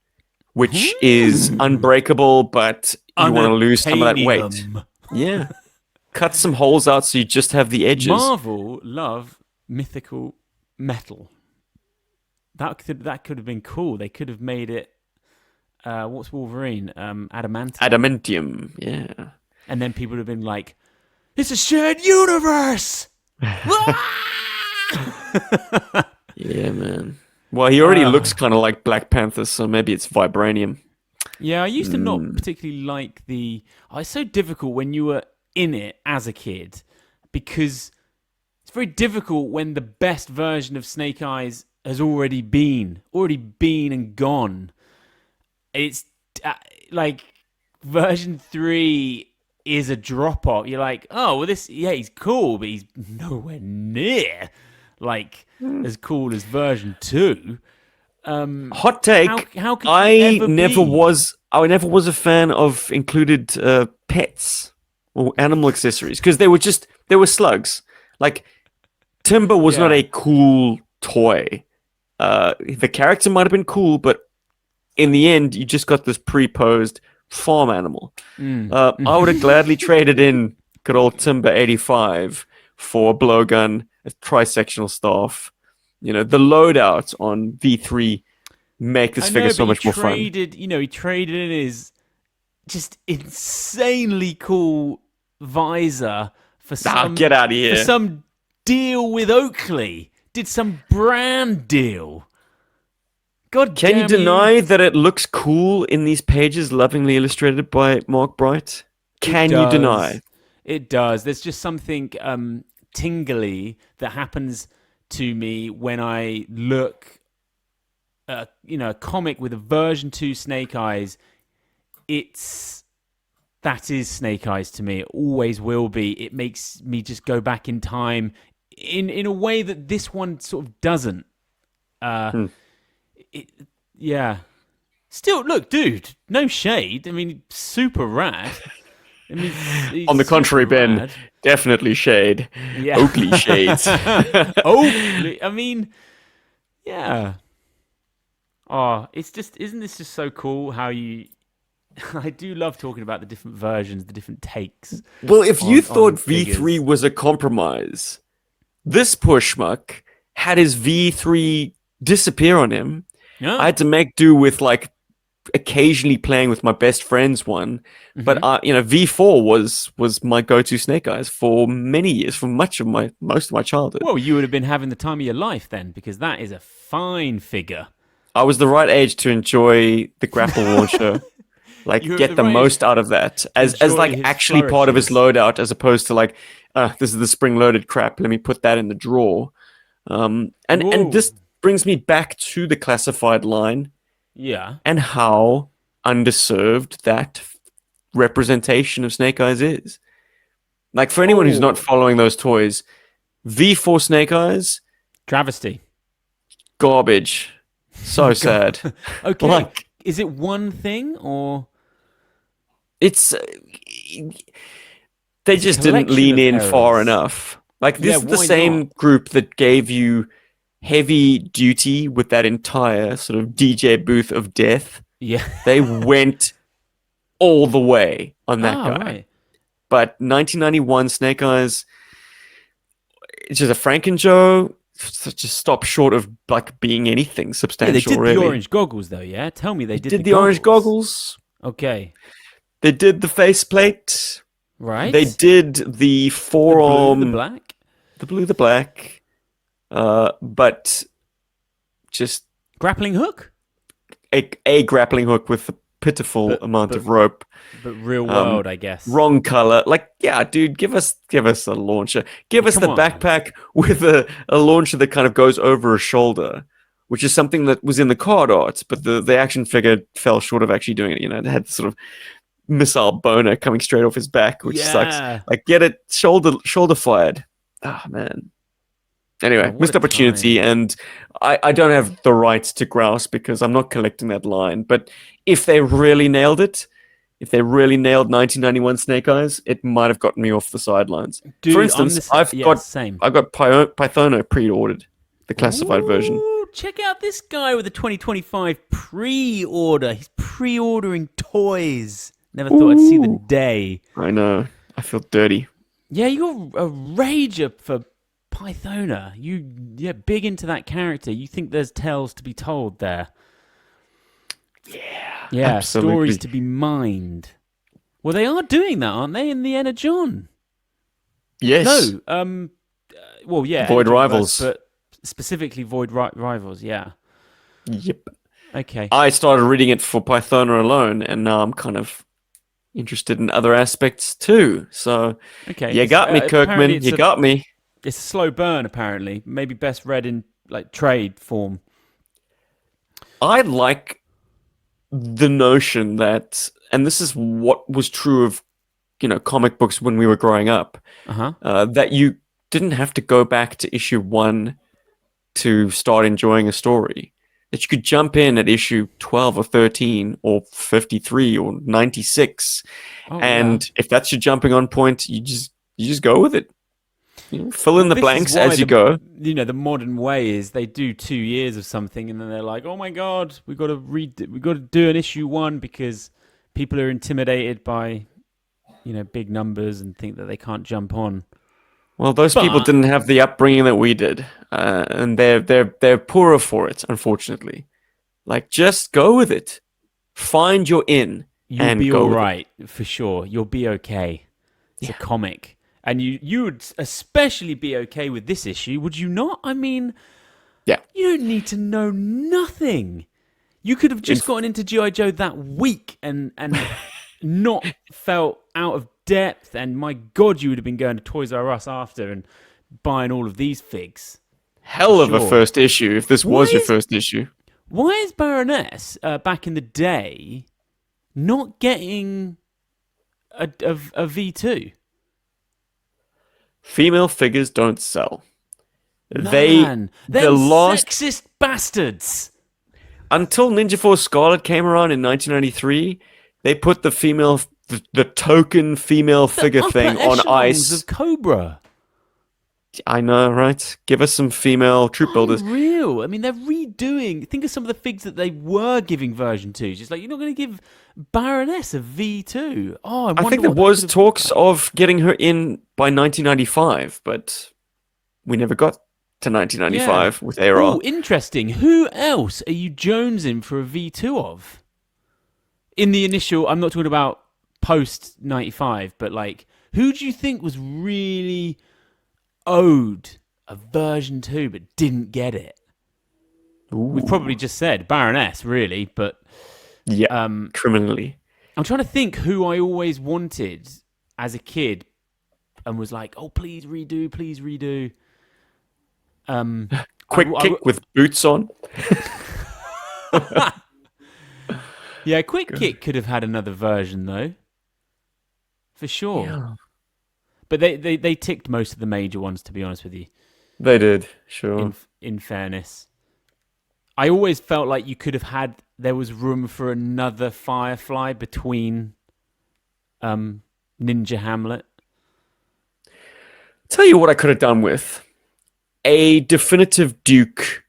which is unbreakable, but you want to lose some of that weight. Unobtainium. Yeah. Cut some holes out so you just have the edges. Marvel love mythical metal. That could have been cool. They could have made it. What's Wolverine? Adamantium. Adamantium, yeah. And then people would have been like, "It's a shared universe." Yeah, man. Well, he already looks kind of like Black Panther, so maybe it's vibranium. Yeah, I used to not particularly like the. Oh, it's so difficult when you were in it as a kid because it's very difficult when the best version of Snake Eyes has already been and gone. It's like version 3 is a drop off. You're like, oh well, he's cool, but he's nowhere near like as cool as version 2. Hot take. How could I you ever never be? was a fan of included pets or animal accessories because they were slugs. Like Timber was not a cool toy. The character might have been cool, but in the end, you just got this pre-posed farm animal. I would have gladly traded in good old Timber 85 for a blowgun, a tri-sectional staff. You know, the loadout on V3 make this figure so much more fun. He traded in his just insanely cool visor for some. Get out of here. For some deal with Oakley. Did some brand deal. God Can you damn deny that it looks cool in these pages lovingly illustrated by Mark Bright? Can you deny? It does. There's just something tingly that happens to me when I look at a comic with a version 2 Snake Eyes. That is Snake Eyes to me. It always will be. It makes me just go back in time in a way that this one sort of doesn't. Yeah. Still, look, dude, no shade. I mean, super rad. I mean, On the contrary, Ben, rad. definitely shade. Yeah. Oakley shades. Oakley. I mean, yeah. Oh, isn't this just so cool how you... I do love talking about the different versions, the different takes. Well, if you thought figures. V3 was a compromise, this poor schmuck had his V3 disappear on him. Yeah. I had to make do with like occasionally playing with my best friend's one, but V4 was my go-to Snake Eyes for many years, for most of my childhood. Well, you would have been having the time of your life then, because that is a fine figure. I was the right age to enjoy the grapple launcher, like You were get the the right most out of that as enjoy like his actually part of his flourishes. loadout, as opposed to like this is the spring-loaded crap. Let me put that in the drawer. And this brings me back to the classified line. Yeah. And how underserved that representation of Snake Eyes is. Like, for anyone who's not following those toys, V4 Snake Eyes, Travesty. garbage. So sad. Okay. Like, is it one thing or... it's... they just didn't collection lean of in errors. far enough. Like, this is the why same not? group that gave you Heavy Duty with that entire sort of DJ booth of death. Yeah. They went all the way on that guy. Right. But 1991 Snake Eyes, it's just a Franken-Joe, just stop short of like being anything Yeah, substantial. they did really. the orange goggles, though, yeah? Tell me they did the orange goggles. Okay. They did the faceplate. Right. They did the forearm. The blue, the black. The blue, the black. But just Grappling hook? a grappling hook with a pitiful amount of rope. But real world, I guess. Wrong color. Like, yeah, dude, give us a launcher. Give us the on. backpack with a launcher that kind of goes over a shoulder, which is something that was in the card art, but the action figure fell short of actually doing it. You know, it had sort of missile boner coming straight off his back, which sucks. Like, get it shoulder fired. Ah, man. Anyway, missed opportunity, and I don't have the right to grouse because I'm not collecting that line. But if they really nailed it, if they really nailed 1991 Snake Eyes, it might have gotten me off the sidelines. Dude, For instance, I've got Pythona pre-ordered, the classified version. Ooh, check out this guy with the 2025 pre-order. He's pre-ordering toys. Never thought I'd see the day. I know. I feel dirty. Yeah, you're a rager for Pythona. You're big into that character. You think there's tales to be told there. Yeah, absolutely. Stories to be mined. Well, they are doing that, aren't they, in the Ena John? Yes. No, well, yeah. Void Ena John Rivals. But specifically Void Rivals, yeah. Yep. Okay. I started reading it for Pythona alone, and now I'm kind of interested in other aspects too. So, Okay. you got me, Kirkman. You got me. It's a slow burn, apparently. Maybe best read in like trade form. I like the notion that, and this is what was true of, comic books when we were growing up, that you didn't have to go back to issue 1 to start enjoying a story. That you could jump in at issue 12 or 13 or 53 or 96, and if that's your jumping on point, you just go with it. Fill in the blanks as you go. The modern way is they do 2 years of something, and then they're like, "Oh my god, we got to do an issue 1 because people are intimidated by, big numbers and think that they can't jump on." Well, those people didn't have the upbringing that we did, and they're poorer for it, unfortunately. Like, just go with it. Find your in. You'll be all right for sure. You'll be okay. It's a comic. And you would especially be okay with this issue, would you not? I mean, you don't need to know nothing. You could have just gotten into GI Joe that week and not felt out of depth. And my God, you would have been going to Toys R Us after and buying all of these figs. Hell of a first issue, if this was your first issue. Why is Baroness, back in the day, not getting a V2? Female figures don't sell. Man, they're sexist bastards. Until Ninja Force Scarlet came around in 1993, they put the token female figure thing on ice. Of Cobra. I know, right? Give us some female troop builders. Real. I mean, they're redoing. Think of some of the figs that they were giving version 2s. Just like, you're not going to give Baroness a V2. Oh, I think there was talks of getting her in by 1995, but we never got to 1995 with ARR. Oh, interesting. Who else are you jonesing for a V2 of? In the initial, I'm not talking about post 95, but like, who do you think was really owed a version 2 but didn't get it? We've probably just said Baroness, really, but criminally. I'm trying to think who I always wanted as a kid and was like, "Oh, please redo, please redo." Quick Kick with boots on. Yeah, Quick Kick could have had another version though, for sure. Yeah. But they ticked most of the major ones, to be honest with you. They did, sure. In fairness, I always felt like there was room for another Firefly between Ninja Hamlet. Tell you what I could have done with a definitive Duke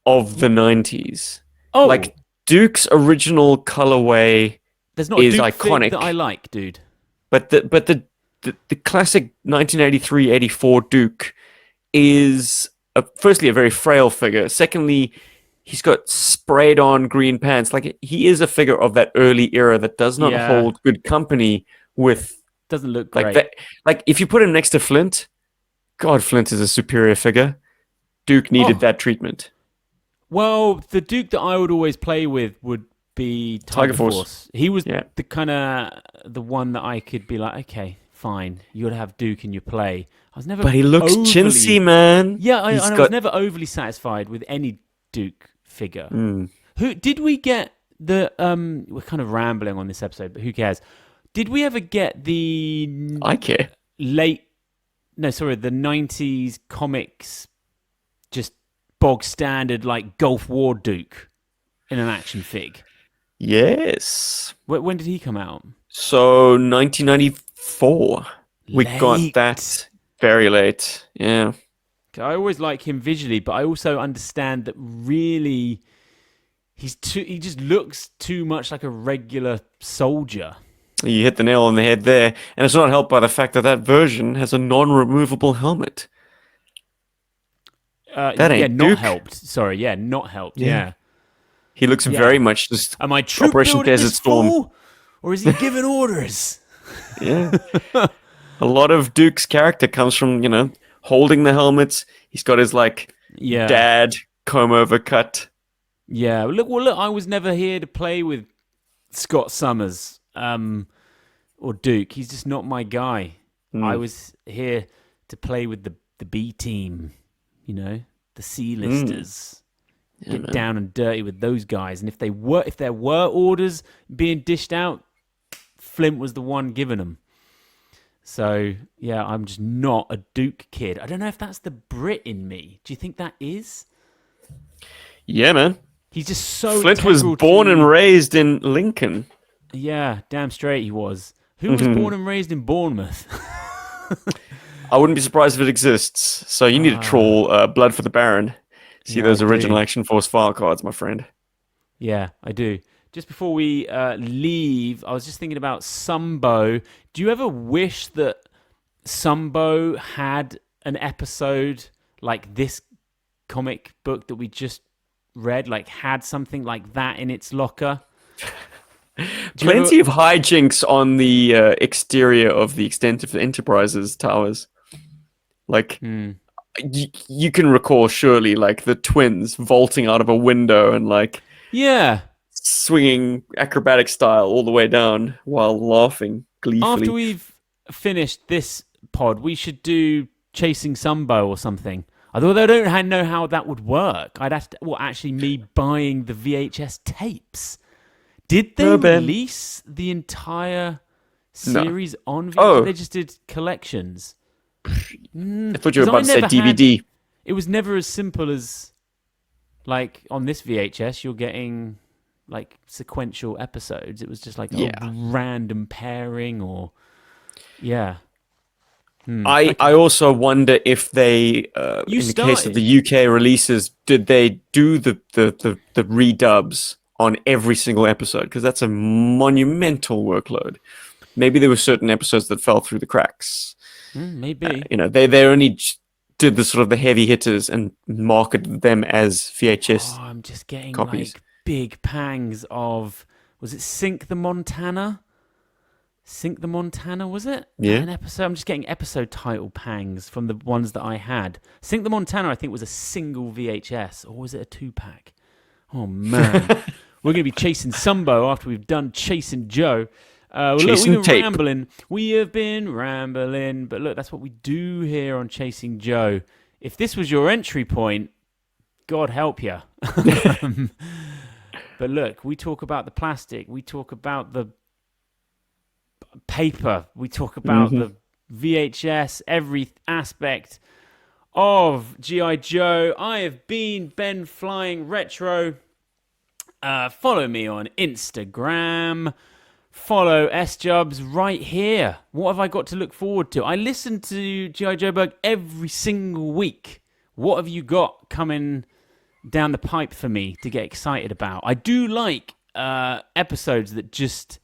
of the 90s. Oh, like Duke's original colorway there's not is a Duke iconic fig that I like, dude. But the classic 1983-84 Duke is firstly a very frail figure. Secondly, he's got sprayed on green pants. Like, he is a figure of that early era that does not hold good company with. Doesn't look like great. that. Like, if you put him next to Flint, God, Flint is a superior figure. Duke needed that treatment. Well, the Duke that I would always play with would be Tiger Force. He was the kind of the one that I could be like, okay, fine, you got to have Duke in your play. I was never. But he looks chintzy, man. Yeah, I was never overly satisfied with any Duke figure. Who did we get? We're kind of rambling on this episode, but who cares? Did we ever get the? I care. The 90s comics, just bog standard like Gulf War Duke in an action fig. Yes. When did he come out? So 1994. We got Late. that very late. Yeah. I always like him visually, but I also understand that really he just looks too much like a regular soldier. You hit the nail on the head there, and it's not helped by the fact that that version has a non-removable helmet. That ain't not Duke. helped. Sorry, not helped. Yeah. Yeah. He looks very much just Am I troop Operation building Desert this Storm. fool, or is he giving orders? Yeah. A lot of Duke's character comes from, holding the helmets. He's got his dad comb over cut. Yeah. Well, look. I was never here to play with Scott Summers or Duke. He's just not my guy. I was here to play with the B team. The C-listers. Get down and dirty with those guys. And if there were orders being dished out, Flint was the one giving them. So, yeah, I'm just not a Duke kid. I don't know if that's the Brit in me. Do you think that is? Yeah, man. He's just so Flint was born and raised in Lincoln. Yeah, damn straight he was. Who was born and raised in Bournemouth? I wouldn't be surprised if it exists. So you need to troll Blood for the Baron. See those original Action Force file cards, my friend. Yeah, I do. Just before we leave, I was just thinking about Sumbo. Do you ever wish that Sumbo had an episode like this comic book that we just read, had something like that in its locker? Plenty of hijinks on the exterior of the Extensive Enterprises towers. You can recall surely the twins vaulting out of a window and yeah, swinging acrobatic style all the way down while laughing gleefully. After we've finished this pod, we should do Chasing Sumbo or something. Although I don't know how that would work. I'd have to, actually me buying the VHS tapes. Did they release the entire series on VHS? Oh. They just did collections. I thought you were about to say DVD. It was never as simple as, on this VHS, you're getting, sequential episodes. It was just a random pairing or, yeah. I also wonder if they, case of the UK releases, did they do the redubs on every single episode? Because that's a monumental workload. Maybe there were certain episodes that fell through the cracks. Maybe. They only did the sort of the heavy hitters and marketed them as VHS I'm just getting copies. Big pangs of, was it Sink the Montana? Sink the Montana, was it? Yeah. An episode. I'm just getting episode title pangs from the ones that I had. Sink the Montana, I think, was a single VHS, or was it a 2-pack? Oh man, we're gonna be chasing Sumbo after we've done Chasing Joe. Look, we've been rambling. We have been rambling, but look, that's what we do here on Chasing Joe. If this was your entry point, God help you. But look, we talk about the plastic, we talk about the paper, we talk about the VHS, every aspect of GI Joe. I have been BenFlyingRetro. Follow me on Instagram. Follow S-Jubs right here. What have I got to look forward to? I listen to GI Joburg every single week. What have you got coming down the pipe for me to get excited about? I do like episodes that just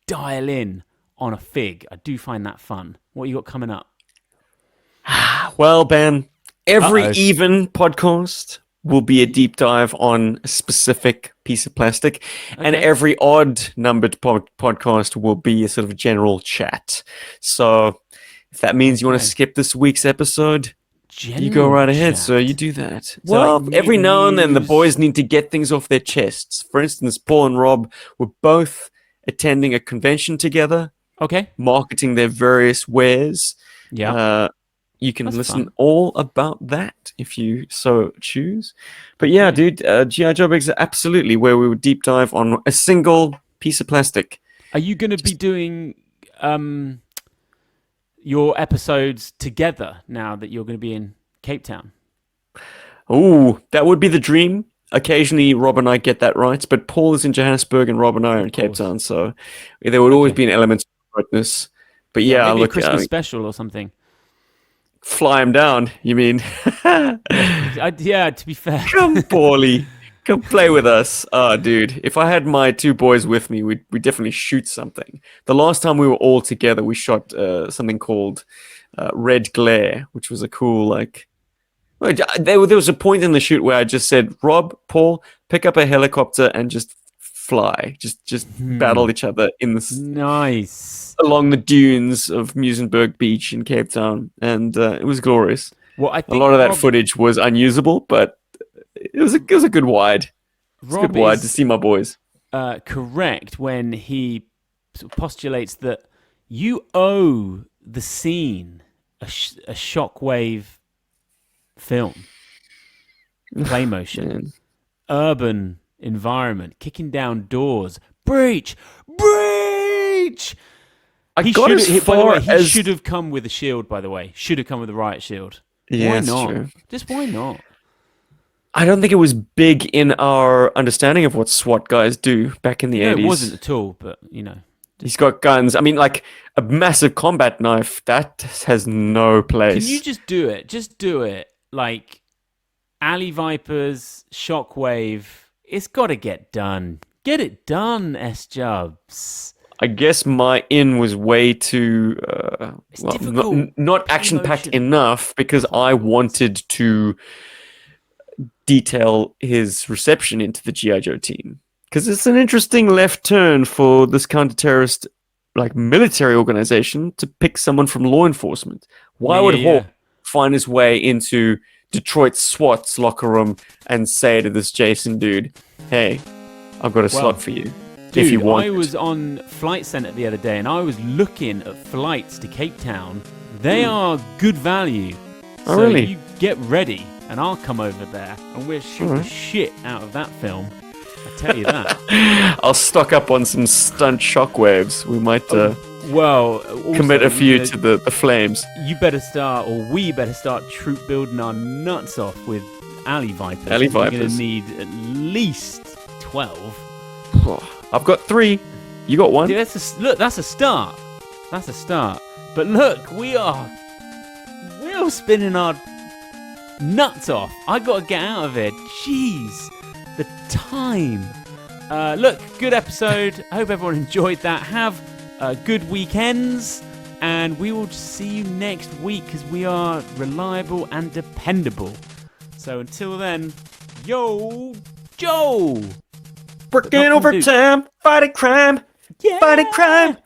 dial in on a fig. I do find that fun. What you got coming up? Well, Ben, every even podcast will be a deep dive on a specific piece of plastic, and every odd numbered podcast will be a sort of general chat. So if that means you want to skip this week's episode, you go right ahead. So you do that. Well, every now and then the boys need to get things off their chests. For instance, Paul and Rob were both attending a convention together. Okay. Marketing their various wares. Yeah. You can listen all about that if you so choose. But yeah, dude, GI Joburg is absolutely where we would deep dive on a single piece of plastic. Are you going to be doing your episodes together now that you're going to be in Cape Town? Oh, that would be the dream. occasionally Rob and I get that right, but Paul is in Johannesburg and Rob and I are in Cape Town, so there would always be an element of rightness. But yeah, maybe look, a Christmas special or something. Fly him down, you mean? Yeah, to be fair. Come, Paulie. Come play with us. Oh, dude. If I had my two boys with me, we'd definitely shoot something. The last time we were all together, we shot something called Red Glare, which was a cool, like... There was a point in the shoot where I just said, Rob, Paul, pick up a helicopter and just fly. Just battle each other in the... Nice. Along the dunes of Muizenberg Beach in Cape Town. And it was glorious. Well, I think a lot of that footage was unusable, but it was a good wide. It's a good wide to see my boys. Correct when he sort of postulates that you owe the scene a shockwave film, play motion, urban environment, kicking down doors, breach. He should have come with a shield. By the way, should have come with a riot shield. Yeah, why not? True. Just why not? I don't think it was big in our understanding of what SWAT guys do back in the 80s. It wasn't at all, but, He's got guns. I mean, like, a massive combat knife, that has no place. Can you just do it? Just do it. Like, Alley Vipers, Shockwave, it's got to get done. Get it done, S-Jubs. I guess my in was way too... not action-packed enough because I wanted to... detail his reception into the GI Joe team, because it's an interesting left turn for this counter-terrorist, like, military organization to pick someone from law enforcement. Why would Hawk find his way into Detroit SWAT's locker room and say to this Jason dude, "Hey, I've got a slot for you if you want"? I was on Flight Center the other day and I was looking at flights to Cape Town. They are good value. Oh, really? You get ready. And I'll come over there, and we'll shoot the shit out of that film. I tell you that. I'll stock up on some stunt shockwaves. We might commit a few to the flames. You better start, or we better start troop building our nuts off with Alley Vipers. Alley Vipers. We're going to need at least 12. I've got 3. You got 1? Dude, that's a start. That's a start. But look, we're spinning our nuts off. I gotta get out of here. Jeez, the time. Look, good episode. I hope everyone enjoyed that. Have good weekends, and we will see you next week because we are reliable and dependable. So until then, yo, Joe. Working overtime, fighting crime, fighting crime.